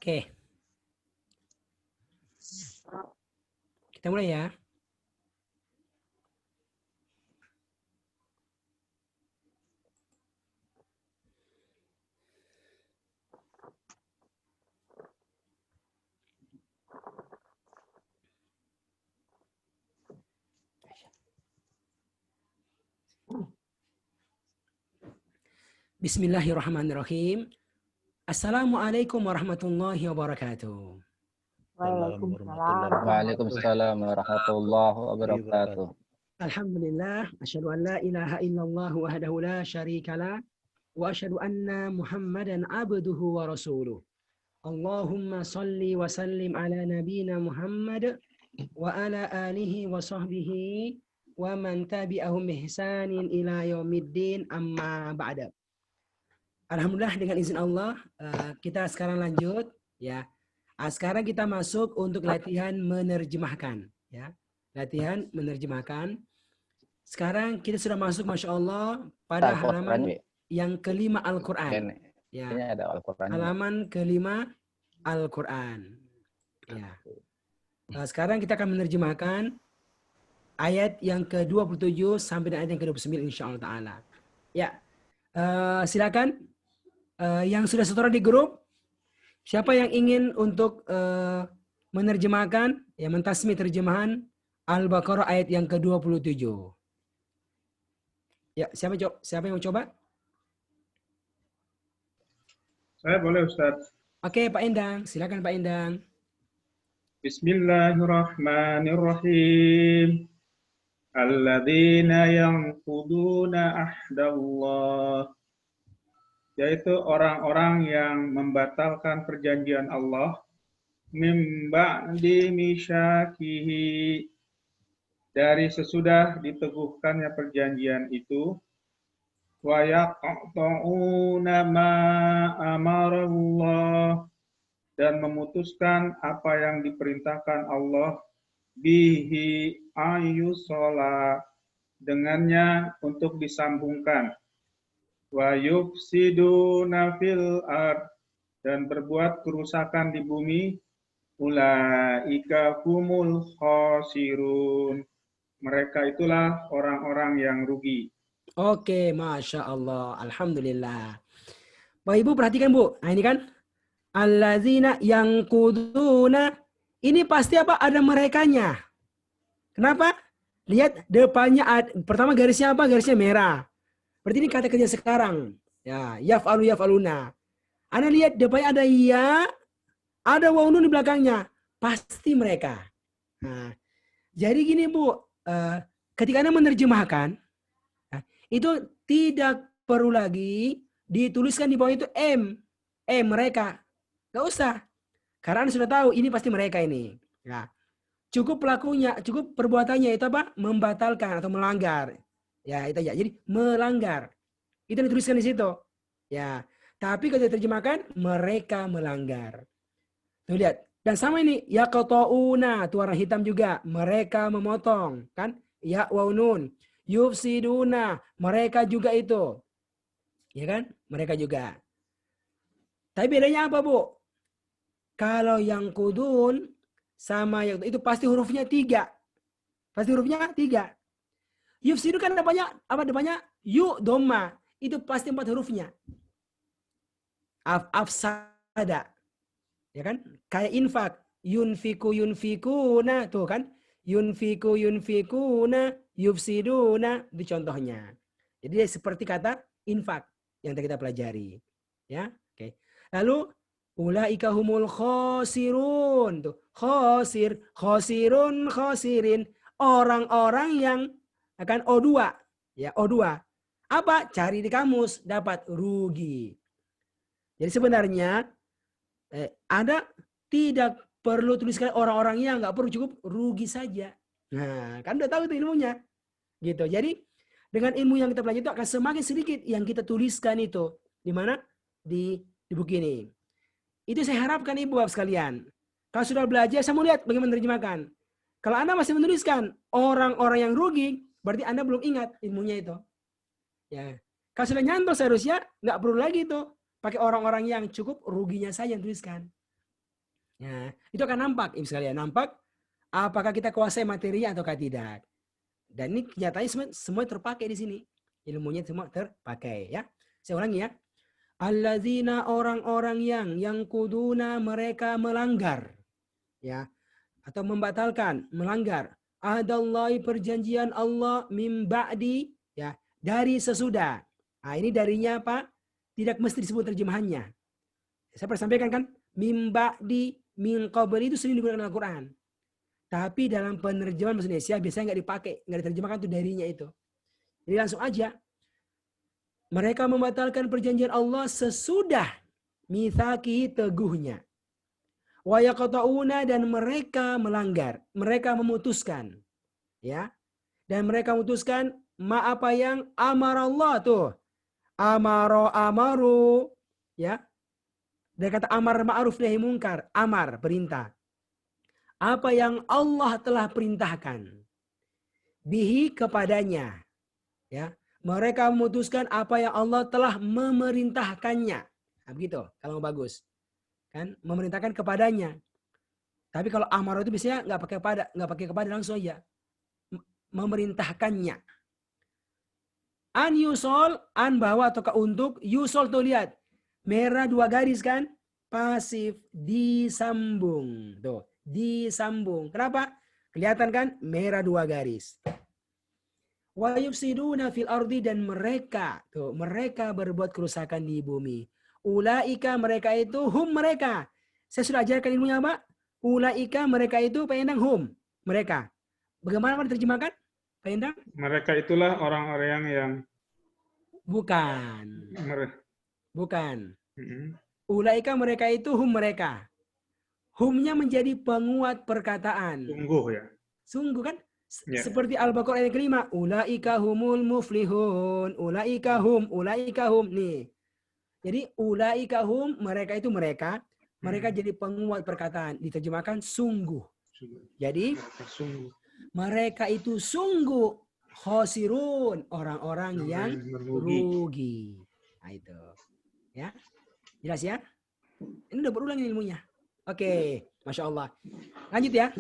Oke. Kita mulai ya. Bismillahirrahmanirrahim. Assalamualaikum warahmatullahi wabarakatuh. Waalaikumsalam warahmatullahi wabarakatuh. Alhamdulillah, asyhadu an la ilaha illallah wahdahu la syarikalah wa asyhadu anna Muhammadan abduhu wa rasuluh. Allahumma salli wa sallim ala nabiyyina Muhammad wa ala alihi wa sahbihi wa man tabi'ahum ihsanin ila yaumiddin amma ba'da. Alhamdulillah, dengan izin Allah kita sekarang lanjut ya. Sekarang kita masuk untuk latihan menerjemahkan ya. Latihan menerjemahkan. Sekarang kita sudah masuk Masya Allah pada halaman yang kelima Al-Quran. Ya. Halaman kelima Al-Quran. Ya. Sekarang kita akan menerjemahkan ayat yang ke-27 sampai dengan ayat yang ke-29 insya Allah ta'ala. Ya. Silakan yang sudah setoran di grup, siapa yang ingin untuk menerjemahkan, ya, mentasmi terjemahan Al-Baqarah ayat yang ke-27. Ya, siapa yang mau coba? Saya boleh, Ustaz. Oke, Pak Endang. Silakan Pak Endang. Bismillahirrahmanirrahim. Alladzina yanquduna ahdallah. Yaitu orang-orang yang membatalkan perjanjian Allah mim ba'di misyakihi, dari sesudah diteguhkannya perjanjian itu, wa yaqta'una ma amarallah, dan memutuskan apa yang diperintahkan Allah bihi ayyusala, dengannya untuk disambungkan, wa yufsiduna fil ard, dan berbuat kerusakan di bumi, ulaika humul khasirun, mereka itulah orang-orang yang rugi. Oke, Masya Allah. Alhamdulillah. Bapak Ibu perhatikan Bu. Nah ini kan. Allazina yang kuduna. Ini pasti apa? Ada merekanya. Kenapa? Lihat depannya. Pertama garisnya apa? Garisnya merah. Berarti ini kata kerja sekarang. Ya, yaf'alu yaf'aluna. Anda lihat depannya ada ya. Ada waw nun di belakangnya. Pasti mereka. Nah, jadi gini Bu. Ketika Anda menerjemahkan. Itu tidak perlu lagi dituliskan di bawah itu M. Mereka. Gak usah. Karena Anda sudah tahu ini pasti mereka ini. Ya. Cukup pelakunya, cukup perbuatannya itu apa? Membatalkan atau melanggar. Ya, itu aja. Jadi melanggar. Itu yang dituliskan di situ. Ya. Tapi kalau diterjemahkan, mereka melanggar. Tuh lihat. Dan sama ini, yaqta'una, itu warna hitam juga. Mereka memotong. Kan? Ya wa nun. Yufsiduna, mereka juga itu. Ya kan? Mereka juga. Tapi bedanya apa, Bu? Kalau yang kudun sama yang itu pasti hurufnya 3. Pasti hurufnya 3. Yufsidu kan apa depannya? Yu dhamma. Itu pasti 4 hurufnya. Afsada. Ya kan? Kayak infak. Yunfiku yunfikuna. Tuh kan? Yunfiku yunfikuna. Yufsiduna. Itu contohnya. Jadi seperti kata infak yang kita pelajari. Ya, oke. Lalu ulaika humul khosirun. Tuh, khosir, khosirun, khosirin. Orang-orang yang akan O2. Ya, O2. Apa? Cari di kamus, dapat rugi. Jadi sebenarnya ada tidak perlu tuliskan orang-orang yang nggak perlu, cukup rugi saja. Nah, kan udah tahu itu ilmunya. Gitu. Jadi dengan ilmu yang kita pelajari itu akan semakin sedikit yang kita tuliskan itu. Di mana? Di buku ini. Itu saya harapkan Ibu Bapak sekalian. Kalau sudah belajar, saya mau lihat bagaimana menerjemahkan. Kalau Anda masih menuliskan orang-orang yang rugi, berarti Anda belum ingat ilmunya itu. Ya. Kalau sudah nyantol seharusnya nggak perlu lagi itu. Pakai orang-orang yang cukup ruginya saja yang tuliskan. Ya. Itu akan nampak, Ibu sekalian. Nampak apakah kita kuasai materinya ataukah tidak. Dan ini kenyataannya semua terpakai di sini. Ilmunya semua terpakai. Ya. Saya ulangi ya. Alladzina, orang-orang yang kuduna, mereka melanggar. Ya. Atau membatalkan, melanggar. Ahdallahi, perjanjian Allah, mim ba'di, ya, dari sesudah. Nah, ini darinya apa? Tidak mesti disebut terjemahannya. Saya pernah sampaikan kan, mim ba'di, min qabli itu sering digunakan Al-Quran. Tapi dalam penerjemahan bahasa Indonesia biasanya nggak dipakai, nggak diterjemahkan tuh darinya itu. Jadi langsung aja. Mereka membatalkan perjanjian Allah sesudah mitsaki, teguhnya. Wa yaqta'una, dan mereka melanggar, mereka memutuskan, ya. Dan mereka memutuskan apa yang amarallah tuh. Amaru, ya. Dari kata amar ma'ruf nahi mungkar, amar perintah. Apa yang Allah telah perintahkan. Bihi, kepadanya, ya. Mereka memutuskan apa yang Allah telah memerintahkannya. Nah, begitu, kalau bagus. Kan memerintahkan kepadanya. Tapi kalau amar itu biasanya nggak pakai kepada langsung aja. Memerintahkannya. An yusol, an bahwa ataukah untuk, yusol tuh lihat. Merah 2 garis kan? Pasif, disambung. Tuh, disambung. Kenapa? Kelihatan kan? Merah 2 garis. Wa yufsiduna fil ardi, dan mereka berbuat kerusakan di bumi. Ulaika, mereka itu, hum, mereka. Saya sudah ajarkan ilmunya apa? Ulaika, mereka itu, Pak Endang, hum, mereka. Bagaimana diterjemahkan, Pak Endang? Mereka itulah orang-orang yang bukan. Bukan. Ulaika, mereka itu, hum, mereka. Humnya menjadi penguat perkataan. Sungguh ya. Sungguh kan? Ya. Seperti Al-Baqarah ayat kelima. Ulaika humul muflihun. Ulaika hum. Nih. Jadi ulaika hum, mereka itu mereka. Mereka jadi penguat perkataan. Diterjemahkan sungguh. Jadi mereka itu sungguh khosirun, orang-orang yang rugi. Nah itu. Ya. Jelas ya? Ini udah berulang ilmunya. Oke, Masya Allah. Lanjut ya.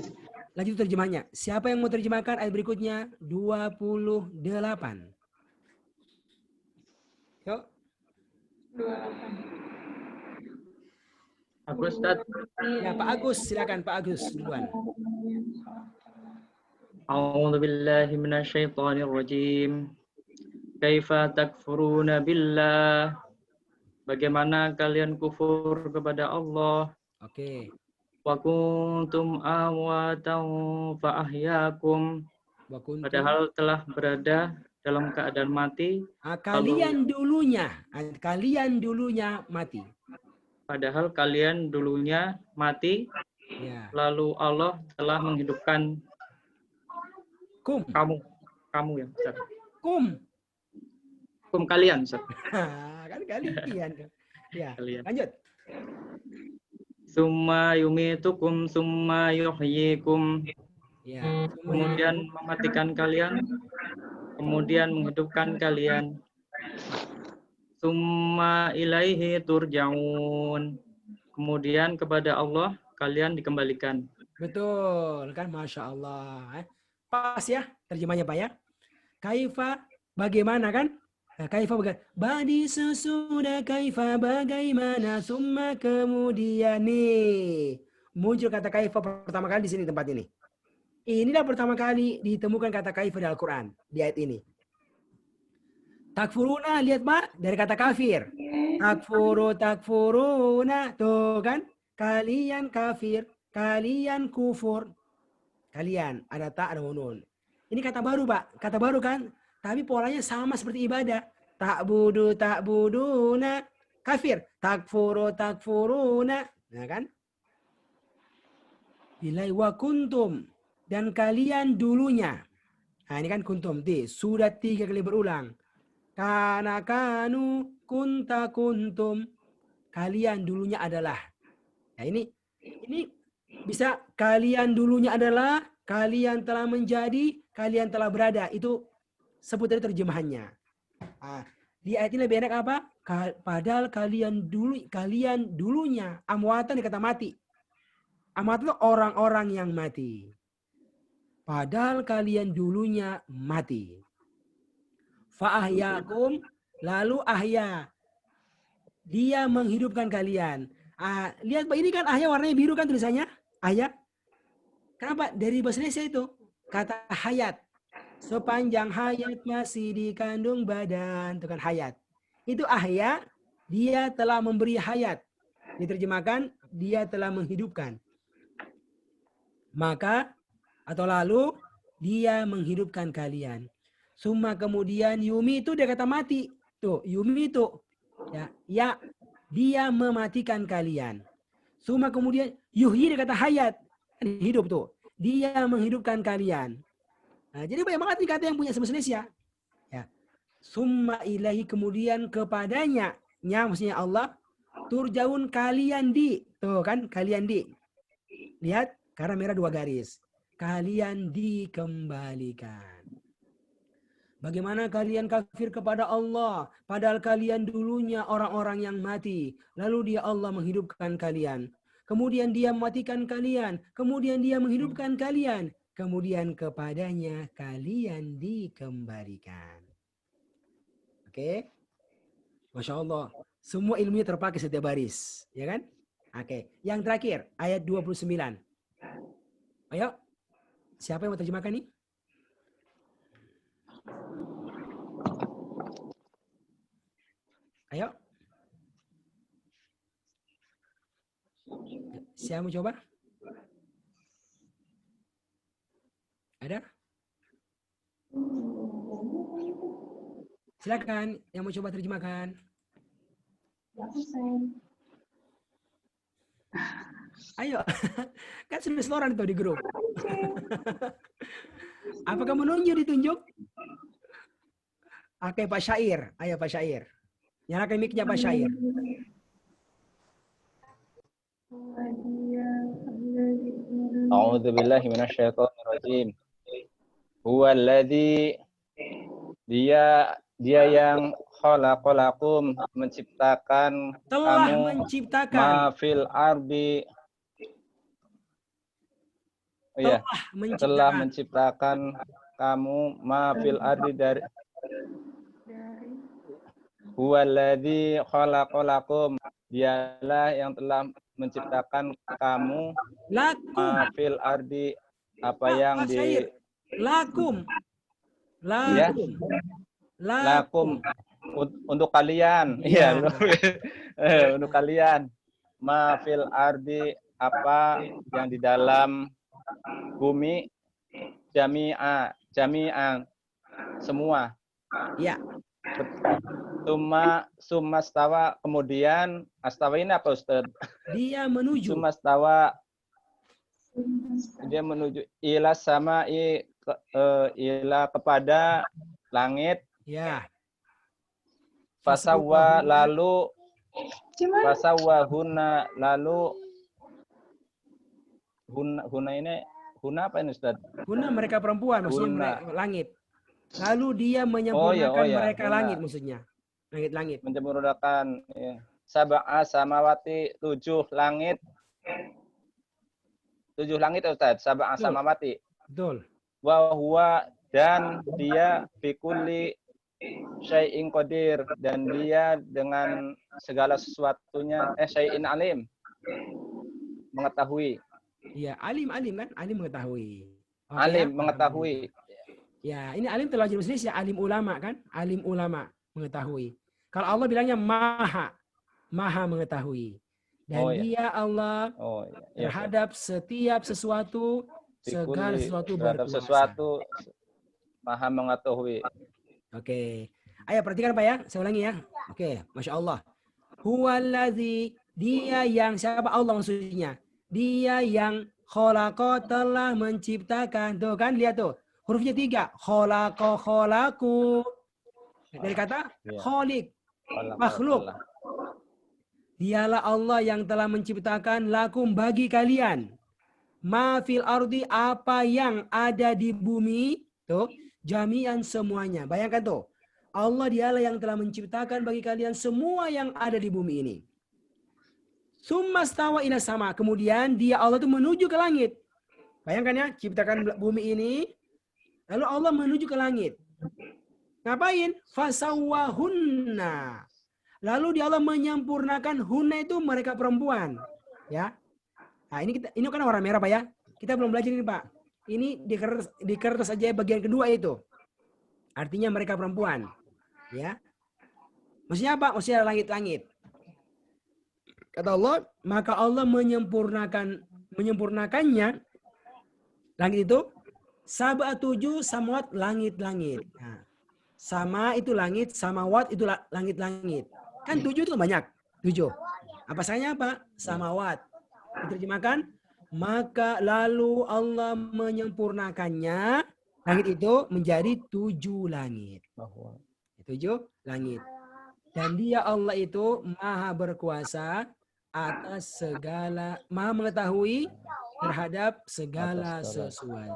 Lanjut terjemahnya. Siapa yang mau terjemahkan ayat berikutnya? 28. Yuk. 28. Agus, Ustaz. Ya, Pak Agus, silakan Pak Agus duluan. A'udzu billahi minasyaitonir rajim. Kaifa takfuruna billah? Bagaimana kalian kufur kepada Allah? Oke. Wa kuntum amwatan fa ahyaakum. Padahal telah berada dalam keadaan mati. Kalian dulunya mati. Padahal kalian dulunya mati. Ya. Lalu Allah telah menghidupkan kamu ya, Ustaz. Kum kalian, Ustaz. Kan kalian. Ya, kalian. lanjut. Summa yumitukum summa yuhyikum. Ya. Kemudian mematikan kalian, kemudian menghidupkan kalian. Summa ilaihi turja'un. Kemudian kepada Allah kalian dikembalikan. Betul kan, Masya Allah. Pas ya terjemahnya Pak ya. Kaifa bagaimana kan? Nah, kaifa bagaimana? Badi sesudah kaifa bagaimana, summa kemudian nih muncul kata kaifa pertama kali di sini tempat ini. Inilah pertama kali ditemukan kata kaifa di Al-Quran di ayat ini. Takfuruna, lihat Pak, dari kata kafir. Takfuruna, tuh kan? Kalian kafir, kalian kufur. Kalian, ada tak, ada nun. Ini kata baru Pak, kata baru kan? Tapi polanya sama seperti ibadah. Takbuduna, kafir. Takfuruna, nah kan? Bilai wa kuntum, dan kalian dulunya. Nah ini kan kuntum, sudah 3 kali berulang. Kana kanu kunta kuntum, kalian dulunya adalah. Nah ini bisa kalian dulunya adalah, kalian telah menjadi, kalian telah berada. Itu seputar terjemahannya. Nah, di ayat ini lebih enak apa? Padahal kalian dulunya, amwatan dikata mati. Amwatan itu orang-orang yang mati. Padahal kalian dulunya mati. Fa'ahyakum, lalu ahya. Dia menghidupkan kalian. Lihat Pak, ini kan ahya warnanya biru kan tulisannya? Ahya. Kenapa? Dari bahasa Indonesia itu. Kata hayat. Sepanjang hayat masih dikandung badan. Itu kan hayat. Itu ahya, dia telah memberi hayat. Diterjemahkan, dia telah menghidupkan. Maka, atau lalu, dia menghidupkan kalian. Summa kemudian yumi itu dia kata mati. Tuh, yumi itu. Ya, dia mematikan kalian. Summa kemudian yuhyi dia kata hayat. Hidup tuh. Dia menghidupkan kalian. Nah, jadi banyak banget nih kata yang punya bahasa Indonesia. Ya. Summa ilahi kemudian kepadanya. Maksudnya Allah. Turjaun kalian di. Tuh kan, kalian di. Lihat, karena merah 2 garis. Kalian dikembalikan. Bagaimana kalian kafir kepada Allah, padahal kalian dulunya orang-orang yang mati. Lalu dia Allah menghidupkan kalian. Kemudian dia mematikan kalian. Kemudian dia menghidupkan kalian. Kemudian kepadanya kalian dikembalikan. Oke. Masya Allah. Semua ilmunya terpakai setiap baris. Ya kan? Oke. Yang terakhir, ayat 29. Ayo. Siapa yang mau terjemahkan nih? Ayo. Siapa mau coba? Ada? Silakan yang mau coba terjemahkan. Ayo. Kan sudah seloran tuh di grup. Apakah menunjuk ditunjuk? Oke, Pak Syair. Ayo Pak Syair. Nyalakan mic-nya Pak Syair. A'udzu billahi minasyaitonir rajim. Huwallazi, dia yang khalaqalakum, menciptakan Telah kamu, menciptakan. ma fil ardi. Iya, telah menciptakan kamu ma fil ardi dari Huwallazi khalaqalakum, dialah yang telah menciptakan kamu ma fil ardi, apa yang di lakum. Ya, lakum untuk kalian. Iya, untuk kalian. Ma fil ardi, apa yang di dalam bumi, jami'an semua. Ya. Summa stawa, kemudian astawa ini apa Ustaz? Dia menuju. Summa stawa, dia menuju ila sama ila kepada langit. Ya. Fasawa, lalu Fasawwahunna, lalu huna ini huna apa ini Ustaz? Huna mereka perempuan, maksudnya Huna. langit. Lalu dia menyempurnakan mereka huna. langit maksudnya. Langit-langit. Menyempurnakan ya. Sab'a samawati, 7 langit. 7 langit Ustaz, sab'a samawati. Betul. Wa huwa, dan dia bikulli syai'in qadir, dan dia dengan segala sesuatunya syai'in alim, mengetahui. Iya, alim kan? Alim mengetahui. Okay, Alim ya? mengetahui. Ya, ini alim terlalu jenis ya, alim ulama kan? Alim ulama mengetahui. Kalau Allah bilangnya maha mengetahui. Dan dia Allah terhadap setiap sesuatu, segala sesuatu berkuasa. Sesuatu maha mengetahui. Oke. Ayo perhatikan Pak ya, saya ulangi ya. Oke, Masya Allah. Huwallazi, dia yang, siapa Allah maksudnya? Dia yang khalaqa, telah menciptakan. Tuh kan, lihat tuh. Hurufnya 3. Khalaqa, khalaku. Dari kata khaliq, makhluk. Dialah Allah yang telah menciptakan lakum bagi kalian. Ma fil ardi, apa yang ada di bumi. Tuh, jami'an semuanya. Bayangkan tuh. Allah dialah yang telah menciptakan bagi kalian semua yang ada di bumi ini. Summa stawa ila sama. Kemudian dia Allah itu menuju ke langit. Bayangkan ya, ciptakan bumi ini. Lalu Allah menuju ke langit. Ngapain? Fasawwahunna. Lalu dia Allah menyempurnakan, hunna itu mereka perempuan. Ya. Nah, ini kan warna merah Pak ya. Kita belum belajar ini Pak. Ini di kertas aja bagian kedua itu. Artinya mereka perempuan. Ya. Maksudnya apa? Maksudnya langit-langit. Kata Allah, maka Allah menyempurnakannya. Langit itu sab'a 7 samawat, langit-langit. Nah, sama itu langit, samawat itu langit-langit. Kan 7 itu banyak. 7. Apa sayanya apa? Samawat. Diterjemahkan, maka lalu Allah menyempurnakannya, langit itu menjadi 7 langit. 7 langit. Dan dia Allah itu maha berkuasa atas segala, maha mengetahui terhadap segala sesuatu.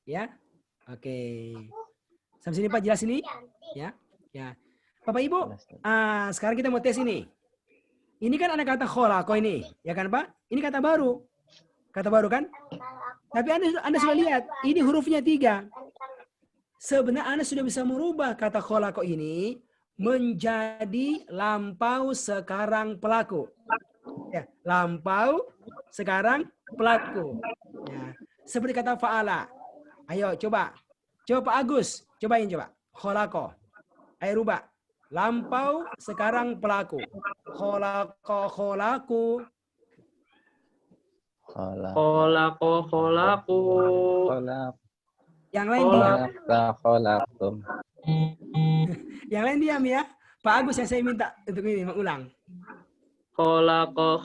Ya, oke. Sampai sini Pak, jelas ini? Ya, ya. Bapak Ibu, sekarang kita mau tes ini. Ini kan ada kata khalaqa ini, ya kan Pak? Ini kata baru kan? Tapi Anda sudah lihat, ini hurufnya 3. Sebenarnya Anda sudah bisa merubah kata khalaqa ini menjadi lampau sekarang pelaku. Ya, lampau sekarang pelaku. Ya, seperti kata fa'ala. Ayo coba Pak Agus, cobain coba. Khalaqa. Ayo rubah. Lampau sekarang pelaku. Khalaqa, khalaku. Khalaqa. Yang lain diam. Yang lain diam ya. Pak Agus yang saya minta untuk ini mengulang. Khalaqu,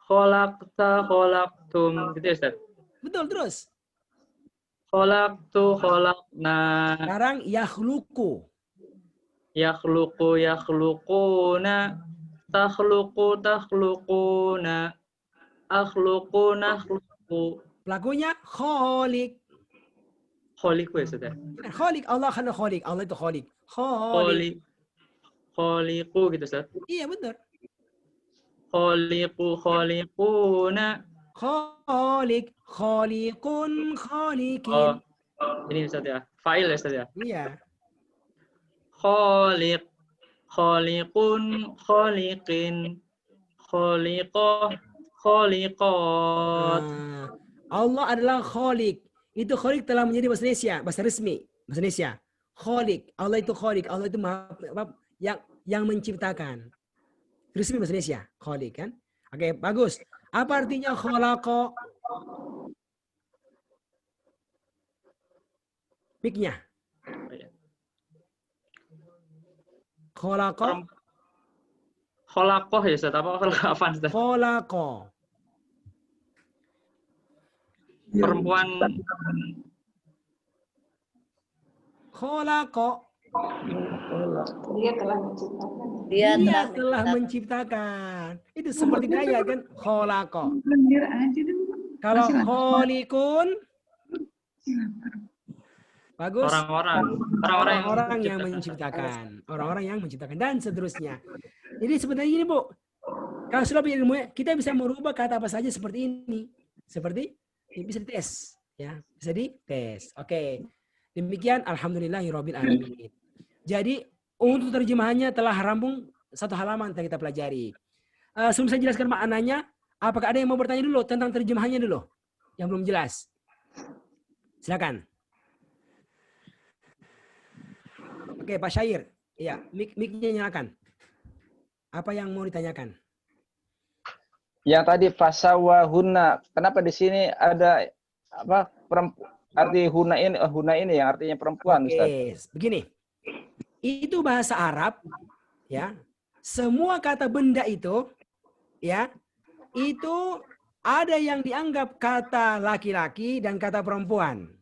khalaqta, khalaqtum. Gitu ya Ustaz? Betul, terus. Khalaqtu, khalaqna. Sekarang yakhluqu. Yakhluqu, yakhluquna. Takhluqu, takhluquna. Akhluqu, nakhluqu. Pelakunya khaliq. Khaliq ya Ustaz? Khaliq, Allah kan khaliq. Allah itu khaliq. Khaliq. Khaliqu gitu Ustaz? Iya betul. Khaliqu, khaliquna. Khaliq, khaliqun, khaliqin. Oh, ini Ustaz ya. Fa'il ya Ustaz ya? Iya. Khaliq, khaliqun, khaliqin. Khaliqah, khaliqat. Allah adalah khaliq. Itu khaliq telah menjadi bahasa Indonesia, bahasa resmi, bahasa Indonesia. Khaliq, Allah itu khaliq, Allah itu yang menciptakan. Resmi bahasa Indonesia, khaliq kan? Oke, bagus. Apa artinya khalaqa? Mic-nya. Khalaqa. Khalaqah ya Ustaz, apa apaan Ustaz? Khalaqa. Perempuan. Khalaqa. Dia telah menciptakan. Dia telah menciptakan. Itu seperti ayat kan, khalaqa. Kalau kholikun, bagus. Orang-orang yang menciptakan. Orang-orang yang menciptakan dan seterusnya. Jadi sebenarnya ini, Bu. Kalau sudah punya ilmu, kita bisa merubah kata apa saja seperti ini. Seperti ini bisa dites, ya. Bisa dites. Oke. Demikian alhamdulillahirabbil alamin. Jadi untuk terjemahannya telah rampung satu halaman yang kita pelajari. Sebelum saya jelaskan maknanya, apakah ada yang mau bertanya dulu tentang terjemahannya dulu? Yang belum jelas. Silakan. Oke, Pak Syair. Iya, mic-nya nyalakan. Apa yang mau ditanyakan? Yang tadi fasawahunna, kenapa di sini ada apa arti huna ini yang artinya perempuan, Ustaz? Begini. Itu bahasa Arab, ya. Semua kata benda itu, ya, itu ada yang dianggap kata laki-laki dan kata perempuan,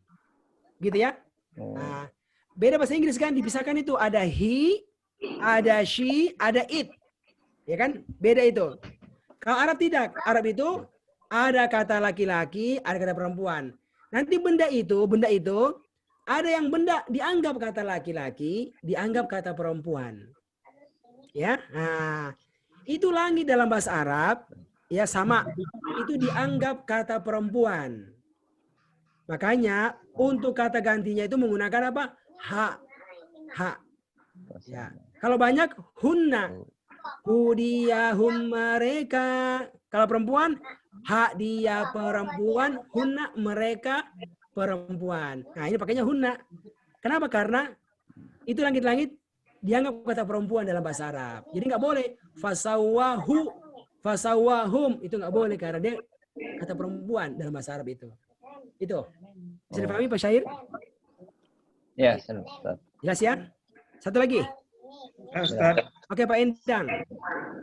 gitu ya. Nah, beda bahasa Inggris kan dipisahkan itu ada he, ada she, ada it, ya kan? Beda itu. Kalau Arab tidak, Arab itu ada kata laki-laki, ada kata perempuan. Nanti benda itu ada yang benda dianggap kata laki-laki, dianggap kata perempuan. Ya, nah, itu langit dalam bahasa Arab, ya sama, itu dianggap kata perempuan. Makanya untuk kata gantinya itu menggunakan apa? Ha. Ya. Kalau banyak hunna, hudiyahum mereka. Kalau perempuan, hak dia perempuan, hunna mereka perempuan. Nah ini pakainya hunna. Kenapa? Karena itu langit-langit dianggap kata perempuan dalam bahasa Arab. Jadi nggak boleh fasawahum itu nggak boleh karena dia kata perempuan dalam bahasa Arab itu. Itu bisa dipahami Pak Syair? Ya, Ustaz. Jelas ya? Satu lagi. Ustaz. Oke Pak Endang.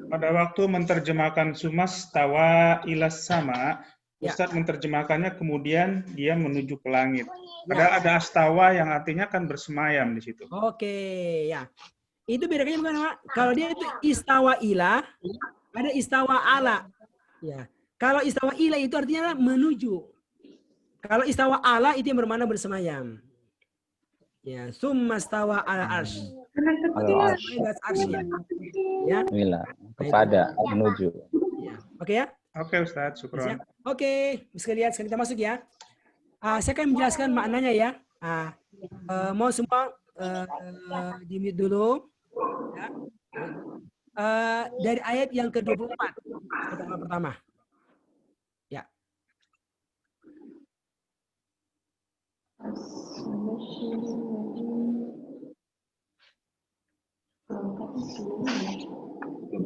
Pada waktu menerjemahkan sumas tawa ilas sama, Ustaz menerjemahkannya kemudian dia menuju ke langit. Padahal ada astawa yang artinya kan bersemayam di situ. Oke, ya. Itu bedanya bukan Pak? Kalau dia itu istawa ila, ada istawa ala. Ya. Kalau istawa ila itu artinya menuju. Kalau istawa ala itu yang bermakna bersemayam. Ya, summa stawa ala arsh. Ya. Kepada menuju. Ya. Oke ya? Oke Ustaz, syukron. Oke, bisa lihat sekarang kita masuk ya. Saya akan menjelaskan maknanya ya. Mau semua di-mute dulu. Ya. Dari ayat yang ke-24 pertama. Ya.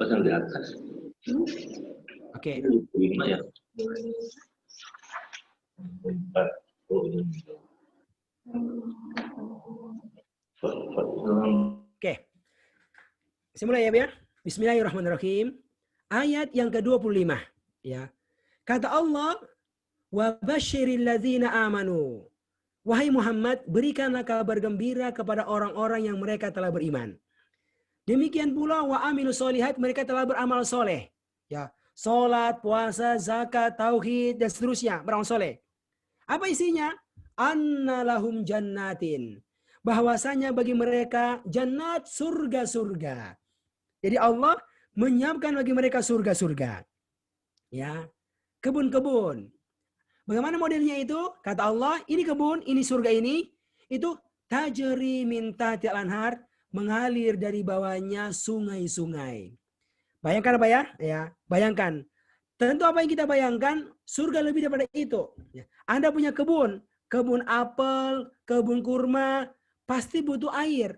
Pasal di atas. Oke. 5 ya. Oke. Saya mulai ya, biar. Bismillahirrahmanirrahim. Ayat yang ke-25, ya. Kata Allah, "Wa basyiril ladzina amanu." Wahai Muhammad, berikanlah kabar gembira kepada orang-orang yang mereka telah beriman. Demikian pula wa amilus solihat, mereka telah beramal soleh. Ya, salat, puasa, zakat, tauhid dan seterusnya, beramal soleh. Apa isinya? Anna lahum jannatin. Bahwasanya bagi mereka jannat, surga-surga. Jadi Allah menyiapkan bagi mereka surga-surga. Ya, kebun-kebun. Bagaimana modelnya itu? Kata Allah, ini kebun, ini surga ini, itu tajri min tahtil anhar, mengalir dari bawahnya sungai-sungai. Bayangkan apa ya? Ya, bayangkan. Tentu apa yang kita bayangkan, surga lebih daripada itu. Anda punya kebun apel, kebun kurma, pasti butuh air.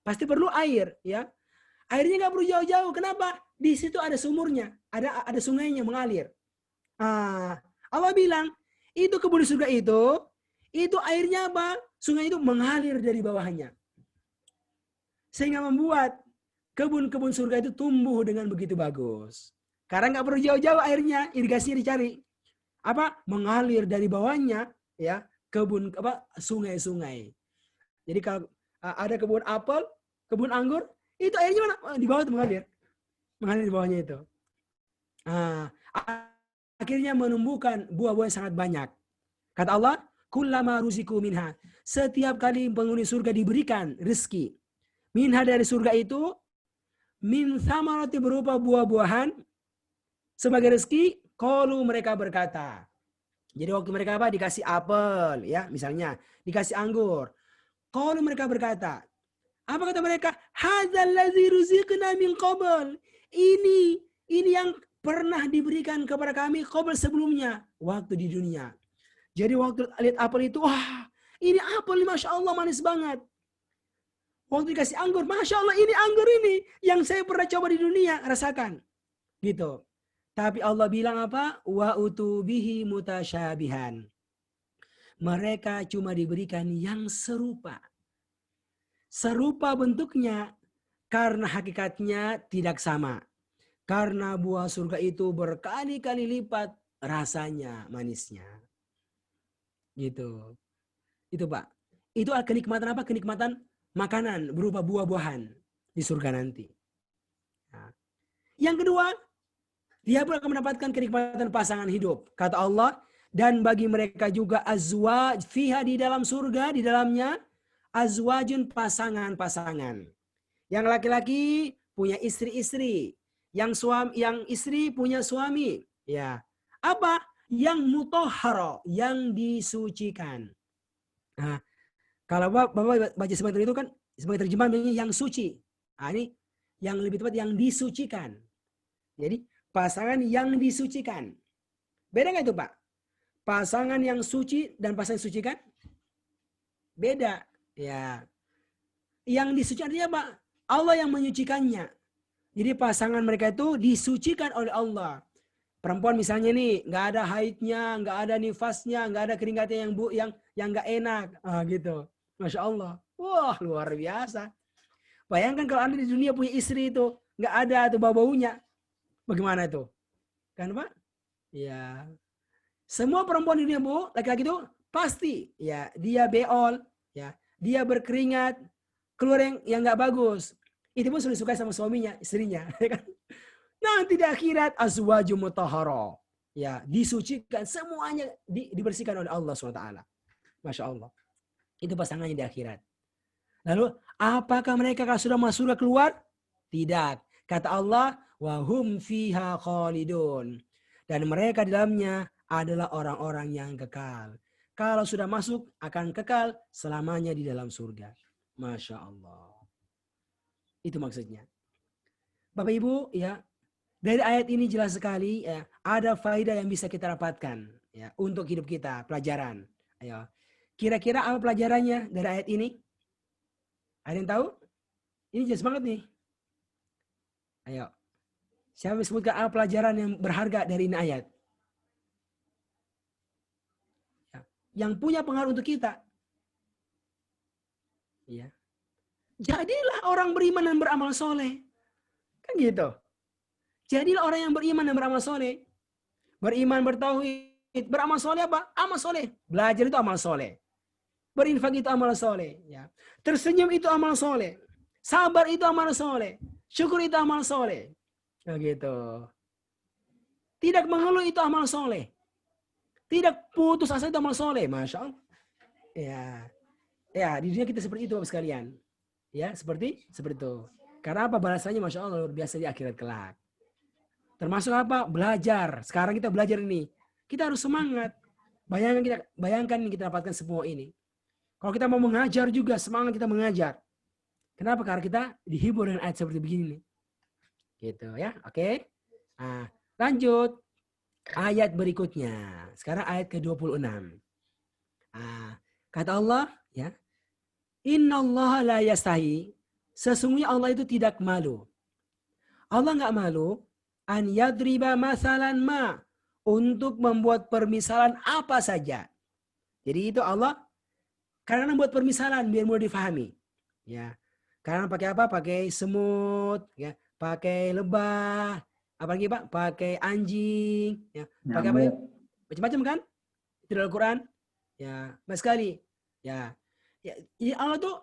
Pasti perlu air, ya. Airnya nggak perlu jauh-jauh. Kenapa? Di situ ada sumurnya, ada sungainya mengalir. Allah bilang, itu kebun surga itu airnya apa? Sungai itu mengalir dari bawahnya. Sehingga membuat kebun-kebun surga itu tumbuh dengan begitu bagus. Karena nggak perlu jauh-jauh airnya, irigasinya dicari. Apa? Mengalir dari bawahnya, ya, kebun sungai-sungai. Jadi kalau ada kebun apel, kebun anggur, itu airnya mana? Di bawah itu mengalir di bawahnya itu. Akhirnya menumbuhkan buah-buah yang sangat banyak. Kata Allah, kullama ruziku minha. Setiap kali penghuni surga diberikan rezeki. Minha dari surga itu, min thamarati berupa buah-buahan sebagai rezeki, qalu mereka berkata. Jadi waktu mereka apa? Dikasih apel, ya misalnya, dikasih anggur. Qalu mereka berkata, apa kata mereka? Hadzal ladzi ruziqna min qabl. Ini yang pernah diberikan kepada kami qabl sebelumnya, waktu di dunia. Jadi waktu lihat apel itu, wah, ini apel, Masya Allah, manis banget. Waktu dikasih anggur, Masya Allah, ini anggur ini yang saya pernah coba di dunia, rasakan. Gitu. Tapi Allah bilang apa? Wa utubihi mutasyabihan. Mereka cuma diberikan yang serupa. Serupa bentuknya karena hakikatnya tidak sama. Karena buah surga itu berkali-kali lipat rasanya, manisnya. Gitu. Itu Pak. Itu kenikmatan apa? Kenikmatan makanan berupa buah-buahan di surga nanti. Nah. Yang kedua, dia pun akan mendapatkan kenikmatan pasangan hidup. Kata Allah, dan bagi mereka juga azwaj fiha di dalam surga, di dalamnya azwajun pasangan-pasangan. Yang laki-laki punya istri-istri, yang istri punya suami, ya. Apa? Yang mutahhara, yang disucikan. Nah, kalau Bapak baca sebentar itu kan sebagai terjemahan yang suci. Nah, ini yang lebih tepat yang disucikan. Jadi pasangan yang disucikan. Beda nggak itu Pak? Pasangan yang suci dan pasangan yang disucikan? Beda. Ya. Yang disucikan artinya apa? Allah yang menyucikannya. Jadi pasangan mereka itu disucikan oleh Allah. Perempuan misalnya nih, nggak ada haidnya, nggak ada nifasnya, nggak ada keringatnya yang nggak enak, gitu. Masya Allah, wah luar biasa. Bayangkan kalau Anda di dunia punya istri itu nggak ada tuh bau-baunya, bagaimana itu? Kan Pak? Ya, semua perempuan di dunia Bu, laki-laki itu pasti, ya dia beol, ya dia berkeringat, keluar yang nggak bagus. Itu pun sudah disukai sama suaminya, istrinya, kan? Nanti di akhirat azwaju mutahhara. Ya, disucikan semuanya dibersihkan oleh Allah SWT. Masya Allah. Itu pasangannya di akhirat. Lalu apakah mereka kalau sudah masuk surga keluar? Tidak. Kata Allah, wa hum fiha khalidun. Dan mereka di dalamnya adalah orang-orang yang kekal. Kalau sudah masuk akan kekal selamanya di dalam surga. Masya Allah. Itu maksudnya. Bapak Ibu, ya. Dari ayat ini jelas sekali ya, ada faedah yang bisa kita dapatkan ya untuk hidup kita, pelajaran. Ayo. Kira-kira apa pelajarannya dari ayat ini? Ada yang tahu? Ini jelas banget nih. Ayo. Siapa sebutkan apa pelajaran yang berharga dari ini ayat? Ya. Yang punya pengaruh untuk kita. Ya. Jadilah orang beriman dan beramal soleh. Kan gitu. Jadilah orang yang beriman dan beramal soleh. Beriman, bertauhid. Beramal soleh apa? Amal soleh. Belajar itu amal soleh. Berinfak itu amal soleh. Ya. Tersenyum itu amal soleh. Sabar itu amal soleh. Syukur itu amal soleh. Nah, gitu. Tidak mengeluh itu amal soleh. Tidak putus asa itu amal soleh. Masya Allah. Ya, di dunia kita seperti itu Bapak sekalian. Ya, seperti itu. Karena apa? Balasannya Masya Allah luar biasa di akhirat kelak. Termasuk apa? Belajar. Sekarang kita belajar ini. Kita harus semangat. Bayangkan kita dapatkan semua ini. Kalau kita mau mengajar juga, semangat kita mengajar. Kenapa? Karena kita dihibur dengan ayat seperti begini. Gitu ya. Oke. Nah, lanjut. Ayat berikutnya. Sekarang ayat ke-26. Kata Allah, ya. Innallaha la yastahi. Sesungguhnya Allah itu tidak malu. Allah nggak malu an yadriba masalan ma, untuk membuat permisalan apa saja. Jadi itu Allah karena membuat permisalan biar mudah difahami. Ya. Karena pakai apa? Pakai semut, ya, pakai lebah, apalagi Pak? Pakai anjing, ya. Pakai apa? Macam-macam kan? Itu dalam Al-Qur'an. Ya, banyak sekali. Ya. Ya, Allah tuh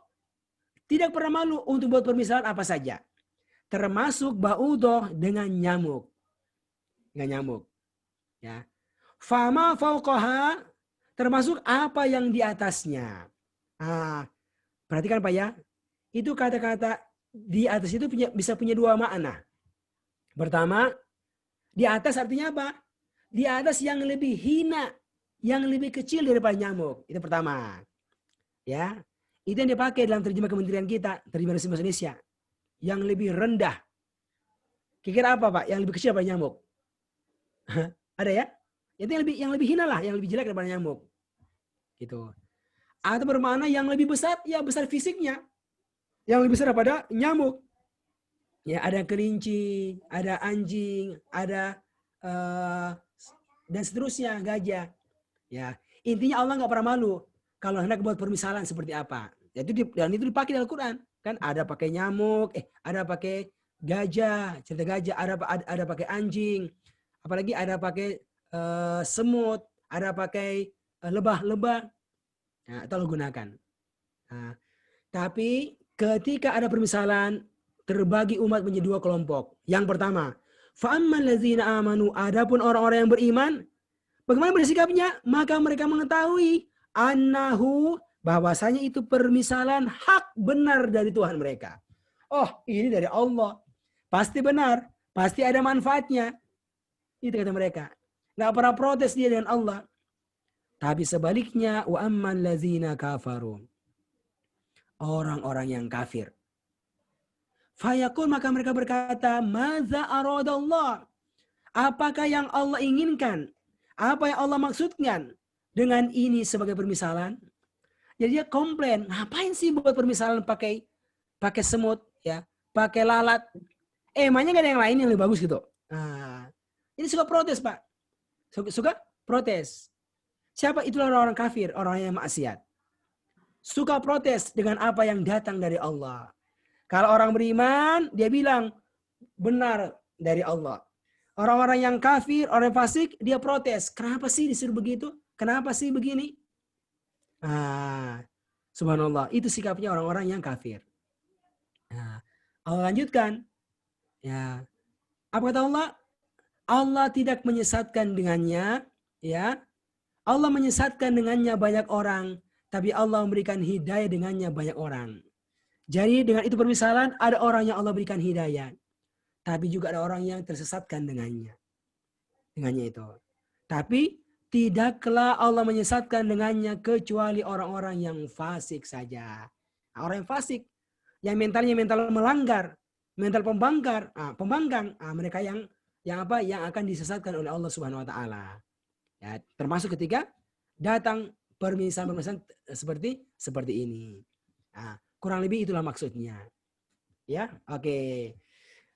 tidak pernah malu untuk buat permisalan apa saja. Termasuk ba'udoh dengan nyamuk. Dengan nyamuk. Ya. Fama fauqaha, termasuk apa yang di atasnya. Perhatikan Pak ya. Itu kata-kata di atas itu bisa punya dua makna. Pertama, di atas artinya apa? Di atas yang lebih hina, yang lebih kecil daripada nyamuk. Itu pertama. Ya. Itu yang dipakai dalam terjemah kementerian kita, terjemah bahasa Indonesia. Yang lebih rendah. Kira-kira apa Pak? Yang lebih kecil daripada nyamuk? Ada ya? Itu yang lebih hina lah, yang lebih jelek daripada nyamuk. Gitu. Atau bermakna yang lebih besar, ya besar fisiknya. Yang lebih besar daripada nyamuk. Ya, ada kelinci, ada anjing, ada dan seterusnya, gajah. Ya, intinya Allah nggak pernah malu kalau hendak buat permisalan seperti apa. Dan itu dipakai dalam Al-Quran. Kan ada pakai nyamuk, ada pakai gajah, cerita gajah, ada pakai anjing, apalagi ada pakai semut, ada pakai lebah-lebah. Nah, itu Allah gunakan. Nah, tapi ketika ada permisalan, terbagi umat menjadi dua kelompok. Yang pertama, fa'ammal ladzina amanu, adapun orang-orang yang beriman, bagaimana bersikapnya? Maka mereka mengetahui annahu, bahwasanya itu permisalan hak benar dari Tuhan mereka. Oh, ini dari Allah. Pasti benar, pasti ada manfaatnya. Itu kata mereka. Nggak pernah protes dia dengan Allah. Tapi sebaliknya, wa ammal ladzina kafaru, orang-orang yang kafir. Fayaqul, maka mereka berkata, madza aradallah? Apakah yang Allah inginkan? Apa yang Allah maksudkan dengan ini sebagai permisalan? Jadi dia komplain, ngapain sih buat permisalan pakai semut, ya, pakai lalat? Emangnya gak ada yang lain yang lebih bagus gitu? Nah, ini suka protes Pak, suka protes. Siapa? Itulah orang-orang kafir, orang yang maksiat. Suka protes dengan apa yang datang dari Allah. Kalau orang beriman, dia bilang benar dari Allah. Orang-orang yang kafir, orang fasik, dia protes. Kenapa sih disuruh begitu? Kenapa sih begini? Subhanallah, itu sikapnya orang-orang yang kafir. Nah, Allah lanjutkan. Ya, apa kata Allah? Allah tidak menyesatkan dengannya. Ya, Allah menyesatkan dengannya banyak orang, tapi Allah memberikan hidayah dengannya banyak orang. Jadi dengan itu permisalan, ada orang yang Allah berikan hidayah. Tapi juga ada orang yang tersesatkan dengannya. Dengannya itu. Tapi tidaklah Allah menyesatkan dengannya kecuali orang-orang yang fasik saja. Nah, orang yang fasik, yang mentalnya mental melanggar, mental pembangkang, mereka yang akan disesatkan oleh Allah Subhanahu wa taala. Ya, termasuk ketika datang permisalan seperti ini. Nah, kurang lebih itulah maksudnya. Ya, oke.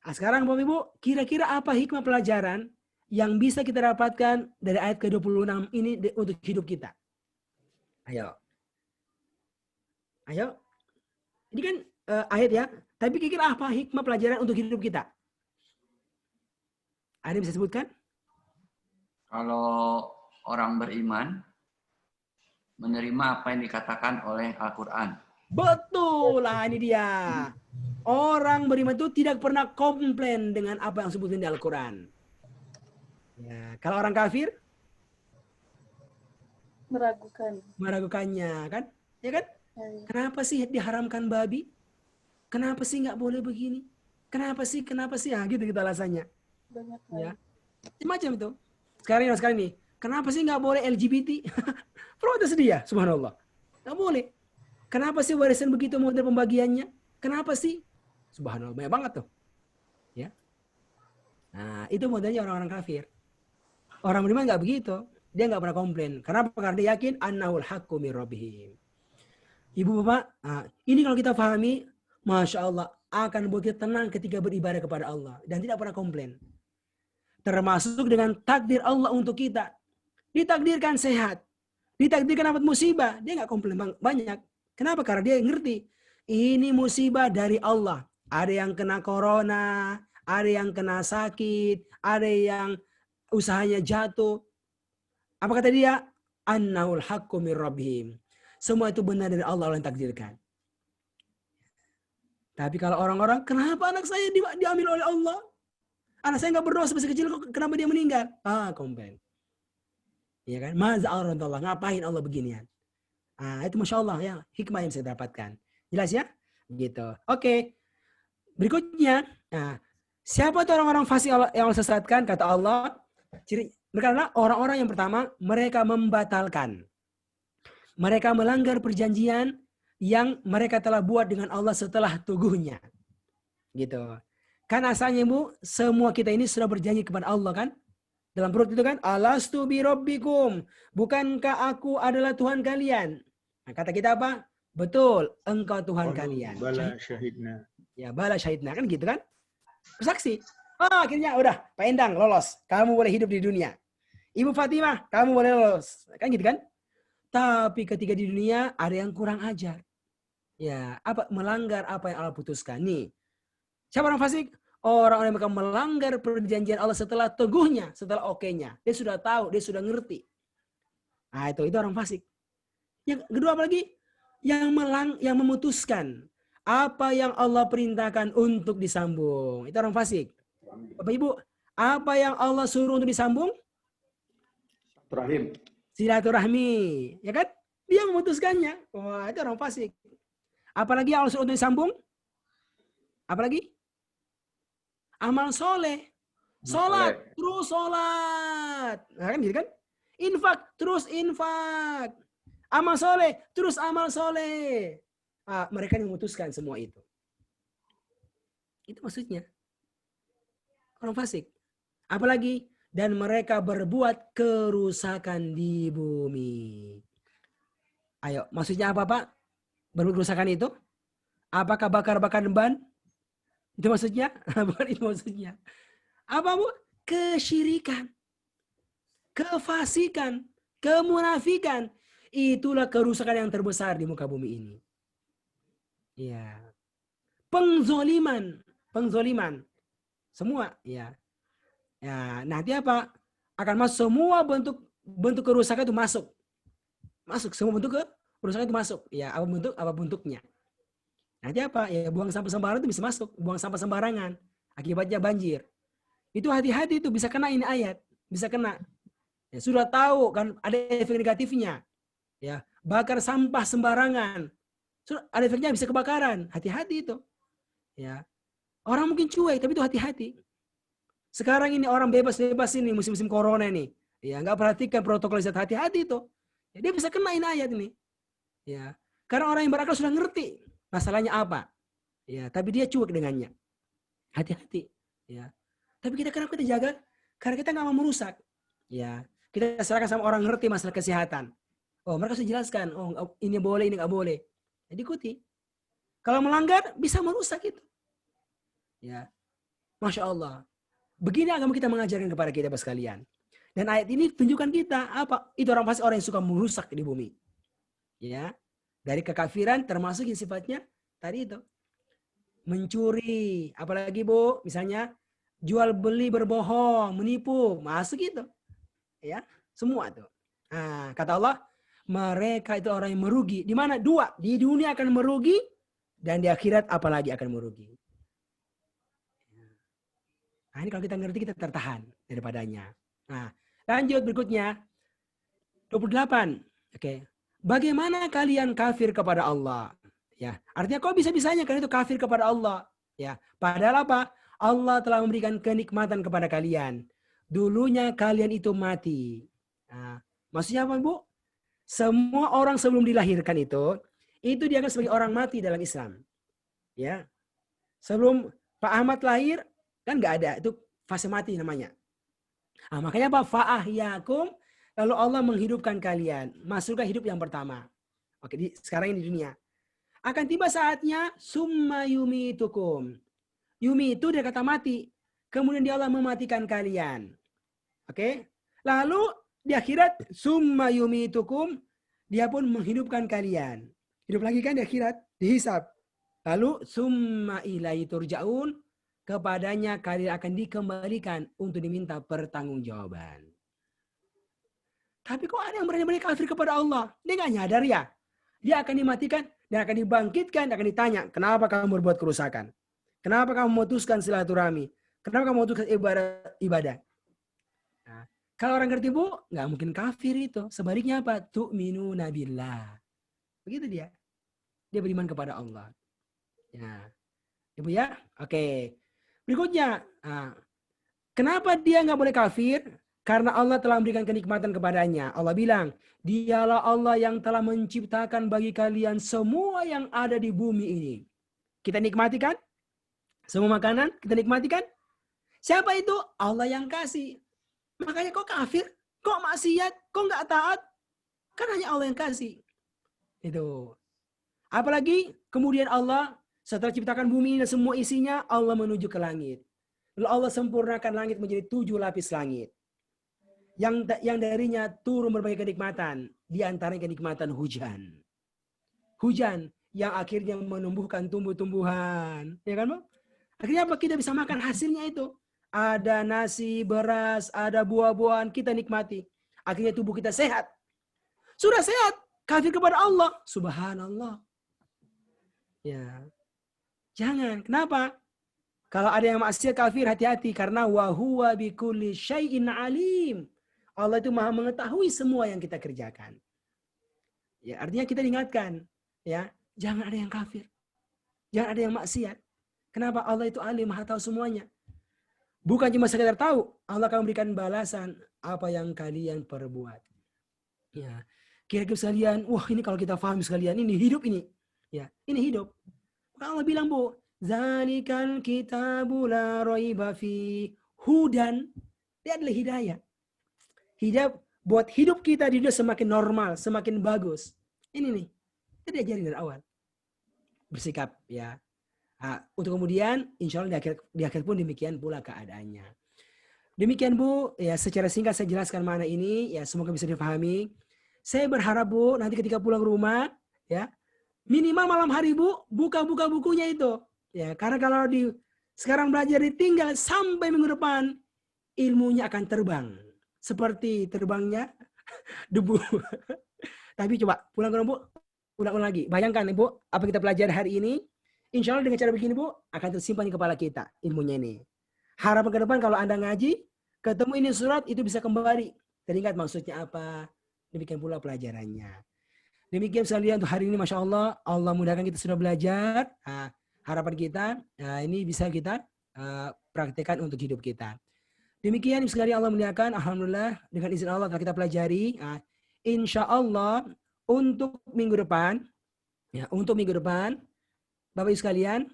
Nah, sekarang Bapak Ibu, kira-kira apa hikmah pelajaran yang bisa kita dapatkan dari ayat ke-26 ini untuk hidup kita? Ayo. Ini kan ayat ya, tapi kira-kira apa hikmah pelajaran untuk hidup kita? Ada yang bisa sebutkan? Kalau orang beriman menerima apa yang dikatakan oleh Al-Quran. Betul lah, ini dia. Orang beriman itu tidak pernah komplain dengan apa yang disebutkan di Al-Quran. Ya, kalau orang kafir meragukannya, kan? Ya kan? Kenapa sih diharamkan babi? Kenapa sih nggak boleh begini? Kenapa sih? Ah, gitu alasannya. Ya, macam itu. Sekarang nih, kenapa sih nggak boleh LGBT? Protes dia, subhanallah. Nggak boleh. Kenapa sih warisan begitu model pembagiannya? Kenapa sih? Subhanallah, banyak banget tuh. Ya. Nah, itu modelnya orang-orang kafir. Orang beriman nggak begitu. Dia nggak pernah komplain. Kenapa? Karena dia yakin annahul haqqu min rabbihim. Ibu bapak, ini kalau kita pahami, masya Allah, akan buat kita tenang ketika beribadah kepada Allah dan tidak pernah komplain. Termasuk dengan takdir Allah untuk kita. Ditakdirkan sehat, ditakdirkan dapat musibah, dia nggak komplain banyak. Kenapa? Karena dia ngerti ini musibah dari Allah. Ada yang kena corona, ada yang kena sakit, ada yang usahanya jatuh. Apa kata dia? Annahul haqqu min rabbihim. Semua itu benar dari Allah yang takdirkan. Tapi kalau orang-orang, kenapa anak saya diambil oleh Allah? Anak saya nggak berdosa masih kecil, kenapa dia meninggal? Komplain. Ya kan? Ma'aza'aradallah, ngapain Allah beginian? Itu Masya Allah ya, hikmah yang saya dapatkan. Jelas ya? Gitu. Oke. Berikutnya, siapa itu orang-orang fasik yang Allah sesatkan? Kata Allah, mereka adalah orang-orang yang pertama, mereka membatalkan. Mereka melanggar perjanjian yang mereka telah buat dengan Allah setelah tuguhnya. Gitu. Kan asalnya Bu, semua kita ini sudah berjanji kepada Allah kan? Dalam perut itu kan, alastu bi rabbikum. Bukankah aku adalah Tuhan kalian? Nah, kata kita apa? Betul, engkau Tuhan kalian. Bala syahidna. Ya, bala syahidna kan gitu kan? Bersaksi. Akhirnya udah, Pak Endang lolos. Kamu boleh hidup di dunia. Ibu Fatimah, kamu boleh lolos. Kan gitu kan? Tapi ketika di dunia ada yang kurang ajar. Ya, melanggar apa yang Allah putuskan. Nih. Siapa orang fasik? Orang yang mereka melanggar perjanjian Allah setelah teguhnya, setelah oke-nya. Dia sudah tahu, dia sudah ngerti. Nah, itu orang fasik. Yang kedua apa lagi? Yang memutuskan apa yang Allah perintahkan untuk disambung. Itu orang fasik. Bapak Ibu, apa yang Allah suruh untuk disambung? Silaturahmi. Ya kan? Dia memutuskannya. Wah, itu orang fasik. Apalagi yang Allah suruh untuk disambung? Apalagi? Amal soleh. Sholat, terus sholat. Nah, kan gitu kan? Infak, terus infak. Amal soleh, terus amal soleh. Mereka yang memutuskan semua itu. Itu maksudnya. Orang fasik. Apalagi? Dan mereka berbuat kerusakan di bumi. Ayo, maksudnya apa Pak? Berbuat kerusakan itu? Apakah bakar-bakar ban? Itu maksudnya? Bukan itu maksudnya. Apa Bu? Kesyirikan. Kefasikan. Kemunafikan. Itulah kerusakan yang terbesar di muka bumi ini. Ya. Pengzoliman. Pengzoliman. Semua. Ya. Ya, nanti apa? Akan masuk semua bentuk kerusakan itu masuk. Masuk. Semua bentuk kerusakan itu masuk. Ya, apa bentuknya. Nanti apa? Ya buang sampah sembarangan itu bisa masuk. Buang sampah sembarangan. Akibatnya banjir. Itu hati-hati itu bisa kena ini ayat. Bisa kena. Ya, sudah tahu kan ada efek negatifnya. Ya, bakar sampah sembarangan. Sudah ada efeknya bisa kebakaran. Hati-hati itu. Ya. Orang mungkin cuek tapi itu hati-hati. Sekarang ini orang bebas-bebas ini musim-musim corona ini. Ya, enggak perhatikan protokol kesehatan, hati-hati itu. Ya, dia bisa kena ini ayat ini. Ya. Karena orang yang berakal sudah ngerti masalahnya apa. Ya, tapi dia cuek dengannya. Hati-hati. Ya. Tapi kenapa kita jaga? Karena kita nggak mau merusak. Ya. Kita serahkan sama orang ngerti masalah kesehatan. Oh, mereka sudah jelaskan. Oh, ini boleh, ini nggak boleh. Ya, diikuti. Kalau melanggar, bisa merusak itu. Ya. Masya Allah. Begini agama kita mengajarkan kepada kita sekalian. Dan ayat ini tunjukkan kita apa? Itu orang pasti orang yang suka merusak di bumi. Ya. Dari kekafiran termasuk yang sifatnya tadi itu. Mencuri. Apalagi Bu, misalnya jual beli berbohong, menipu. Masuk itu. Ya, semua itu. Nah, kata Allah, mereka itu orang yang merugi. Di mana? Dua. Di dunia akan merugi. Dan di akhirat apalagi akan merugi. Nah, ini kalau kita ngerti kita tertahan daripadanya. Nah, lanjut berikutnya. 28. Oke. Bagaimana kalian kafir kepada Allah? Ya, artinya kok bisa-bisanya kalian itu kafir kepada Allah? Ya, padahal apa? Allah telah memberikan kenikmatan kepada kalian. Dulunya kalian itu mati. Nah, maksudnya apa, Bu? Semua orang sebelum dilahirkan itu dianggap sebagai orang mati dalam Islam. Ya. Sebelum Pak Ahmad lahir kan nggak ada, itu fase mati namanya. Nah, makanya apa? Fa'ahyakum. Lalu Allah menghidupkan kalian. Masukkan hidup yang pertama. Oke, sekarang ini di dunia. Akan tiba saatnya summa yumitukum. Yumi itu dari kata mati. Kemudian dia Allah mematikan kalian. Oke. Lalu di akhirat summa yumitukum. Dia pun menghidupkan kalian. Hidup lagi kan di akhirat. Dihisab. Lalu summa ilaihi turja'un. Kepadanya kalian akan dikembalikan untuk diminta pertanggungjawaban. Tapi kok ada yang berani-berani kafir kepada Allah? Dia nggak nyadar ya. Dia akan dimatikan Dan akan dibangkitkan, akan ditanya, kenapa kamu berbuat kerusakan? Kenapa kamu memutuskan silaturahmi? Kenapa kamu memutuskan ibadah? Nah, kalau orang ngerti Bu, nggak mungkin kafir itu. Sebaliknya apa? Tu'minuna billah. Begitu dia. Dia beriman kepada Allah. Ya, Ibu ya. Oke. Berikutnya, kenapa dia nggak boleh kafir? Karena Allah telah memberikan kenikmatan kepadanya. Allah bilang, dialah Allah yang telah menciptakan bagi kalian semua yang ada di bumi ini. Kita nikmati kan? Semua makanan kita nikmati kan? Siapa itu? Allah yang kasih. Makanya kok kafir? Kok maksiat? Kok nggak taat? Kan hanya Allah yang kasih. Itu. Apalagi kemudian Allah setelah ciptakan bumi dan semua isinya, Allah menuju ke langit. Lalu Allah sempurnakan langit menjadi 7 lapis langit. Yang darinya turun berbagai kenikmatan. Di antaranya kenikmatan hujan. Hujan yang akhirnya menumbuhkan tumbuh-tumbuhan. Ya kan Bang? Akhirnya apa? Kita bisa makan hasilnya itu. Ada nasi, beras, ada buah-buahan, kita nikmati. Akhirnya tubuh kita sehat. Sudah sehat, kafir kepada Allah. Subhanallah. Ya. Jangan. Kenapa? Kalau ada yang maksiat kafir, hati-hati. Karena wahuwa bikulli syai'in alim. Allah itu maha mengetahui semua yang kita kerjakan. Ya, artinya kita diingatkan. Ya, jangan ada yang kafir. Jangan ada yang maksiat. Kenapa? Allah itu alim, maha tahu semuanya. Bukan cuma sekedar tahu, Allah akan memberikan balasan apa yang kalian perbuat. Ya, kira-kira sekalian, wah ini kalau kita paham sekalian, ini hidup ini. Ya, ini hidup. Allah bilang Bu, zalikal kitabu la raiba fi hudan. Dia adalah hidayah. Hidayah buat hidup kita di dunia semakin normal, semakin bagus. Ini nih, kita diajarin dari awal. Bersikap ya. Nah, untuk kemudian insya Allah di akhir pun demikian pula keadaannya. Demikian Bu, ya secara singkat saya jelaskan mana ini, ya semoga bisa dipahami. Saya berharap Bu, nanti ketika pulang rumah, ya minimal malam hari Bu, buka-buka bukunya itu. Ya, karena kalau sekarang belajar ditinggal sampai minggu depan, ilmunya akan terbang. Seperti terbangnya debu. Tapi coba pulang ke rumah Bu, ulang-ulang lagi. Bayangkan Ibu, apa kita pelajari hari ini, insya Allah dengan cara begini Bu, akan tersimpan di kepala kita ilmunya ini. Harapan ke depan kalau Anda ngaji, ketemu ini surat, itu bisa kembali. Teringat maksudnya apa. Demikian pula pelajarannya. Demikian sekalian untuk hari ini, Masya Allah. Allah mudahkan kita sudah belajar. Harapan kita, ini bisa kita praktekkan untuk hidup kita. Demikian sekalian Allah muliakan. Alhamdulillah, dengan izin Allah telah kita pelajari. Insya Allah, untuk minggu depan, Bapak Ibu sekalian,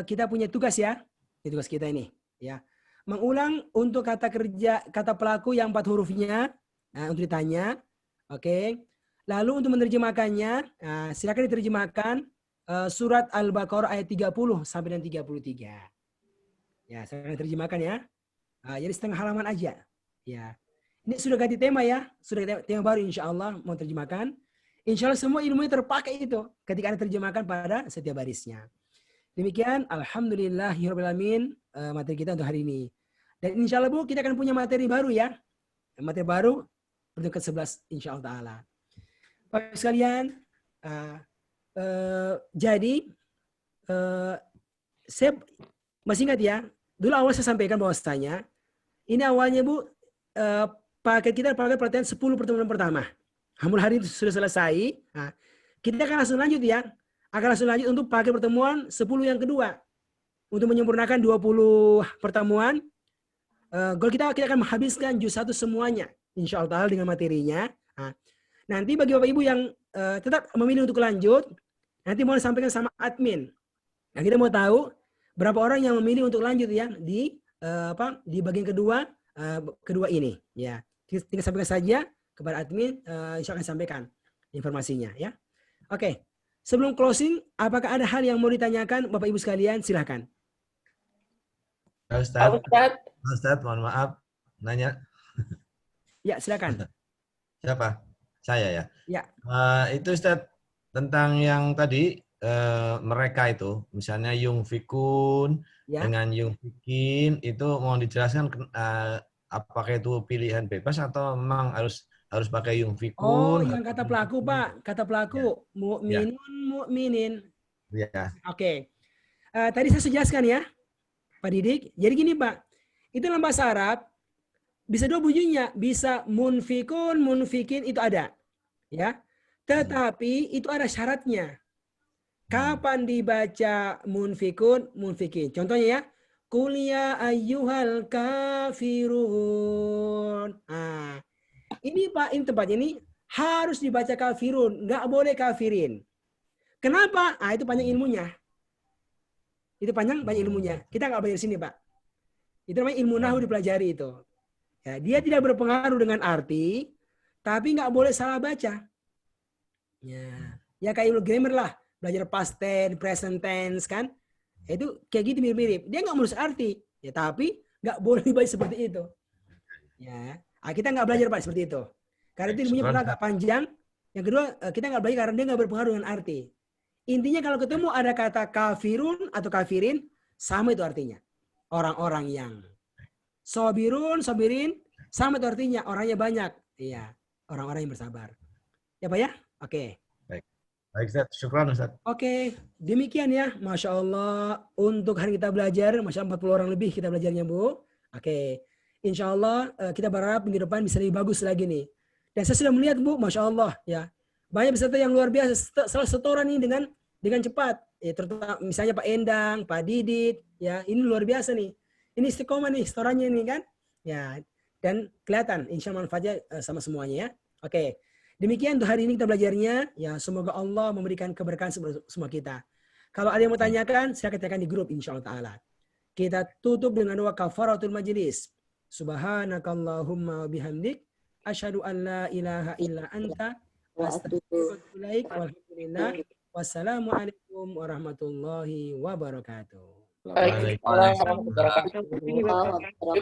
kita punya tugas ya. Ini tugas kita ini. Ya, mengulang untuk kata kerja, kata pelaku yang 4 hurufnya, untuk ditanya. Oke. Lalu untuk menerjemahkannya, silakan diterjemahkan surat Al-Baqarah ayat 30 sampai dengan 33. Ya, silakan diterjemahkan ya. Jadi setengah halaman aja. Ya. Ini sudah ganti tema ya. Sudah tema baru insya Allah mau terjemahkan. Insya Allah semua ilmunya terpakai itu ketika Anda terjemahkan pada setiap barisnya. Demikian, alhamdulillahirrahmanirrahim, materi kita untuk hari ini. Dan insya Allah Bu, kita akan punya materi baru ya. Materi baru untuk ke-11 insya Allah ta'ala. Bapak sekalian, jadi saya masih ingat ya, dulu awal saya sampaikan bahwasanya, ini awalnya Bu, paket kita pakai pelatihan 10 pertemuan pertama. Alhamdulillah hari ini sudah selesai. Nah, kita akan langsung lanjut ya. Akan langsung lanjut untuk paket pertemuan 10 yang kedua. Untuk menyempurnakan 20 pertemuan. Goal kita akan menghabiskan juz 1 semuanya. Insya Allah dengan materinya. Nah, nanti bagi Bapak Ibu yang tetap memilih untuk lanjut, nanti mau disampaikan sama admin. Nah, kita mau tahu berapa orang yang memilih untuk lanjut ya di bagian kedua ini. Ya, tinggal sampaikan saja kepada admin, insya Allah akan sampaikan informasinya ya. Oke, sebelum closing, apakah ada hal yang mau ditanyakan Bapak Ibu sekalian? Silakan. Ustaz, mohon maaf, nanya. Ya, silakan. Siapa? Saya ya. Ya. Itu Ustaz, tentang yang tadi mereka itu, misalnya yungfikun ya. Dengan yungfikin, itu mau dijelaskan apakah itu pilihan bebas atau memang harus harus pakai Oh, yungfikun. yang kata pelaku, Pak. Kata pelaku, mukminun, mukminin. Ya. Oke. Tadi saya jelaskan ya, Pak Didik. Jadi gini, Pak. Itu dalam bahasa Arab, bisa dua bunyinya. Bisa munfikun, munfikin, itu ada. Ya. Tetapi itu ada syaratnya. Kapan dibaca munfikun, munfikin? Contohnya ya. Qul ya ayyuhal kafirun. Nah, ini Pak, ini tempatnya ini harus dibaca kafirun, nggak boleh kafirin. Kenapa? Ah, itu panjang ilmunya. Itu panjang ilmunya. Kita nggak belajar sini, Pak. Itu namanya ilmu nahwu dipelajari itu. Ya, dia tidak berpengaruh dengan arti, tapi nggak boleh salah baca. Ya kayak ilmu grammar lah, belajar past tense, present tense kan. Itu kayak gitu mirip-mirip. Dia nggak ngurus arti, ya tapi nggak boleh dibaca seperti itu. Ya, kita nggak belajar Pak seperti itu. Karena itu ilmunya agak panjang. Yang kedua, kita nggak belajar karena dia nggak berpengaruh dengan arti. Intinya kalau ketemu ada kata kafirun atau kafirin, sama itu artinya. Orang-orang yang sobirun, sobirin, sama itu artinya. Orangnya banyak. Iya, orang-orang yang bersabar. Ya Pak ya? Oke. Baik, Ustaz. Syukran, Ustaz. Oke, demikian ya. Masya Allah. Untuk hari kita belajar, Masya Allah 40 orang lebih kita belajarnya, Bu. Oke. Insya Allah kita berharap minggu depan bisa lebih bagus lagi nih. Dan saya sudah melihat, Bu, Masya Allah. Ya. Banyak peserta yang luar biasa. Salah setoran nih dengan cepat. Ya, terutama misalnya Pak Endang, Pak Didit. Ya, ini luar biasa nih. Ini istiqomah nih, setorannya nih kan. Ya, dan kelihatan. Insya Allah manfaatnya sama semuanya ya. Oke. Demikian untuk hari ini kita belajarnya. Ya, semoga Allah memberikan keberkahan semua kita. Kalau ada yang mau tanyakan, saya katakan di grup insya Allah Ta'ala. Kita tutup dengan doa kafaratul majlis. Subhanakallahumma bihamdik. Asyhadu an la ilaha illa anta. Walhamdulillah. Wassalamualaikum warahmatullahi wabarakatuh. Waalaikumsalam warahmatullahi wabarakatuh.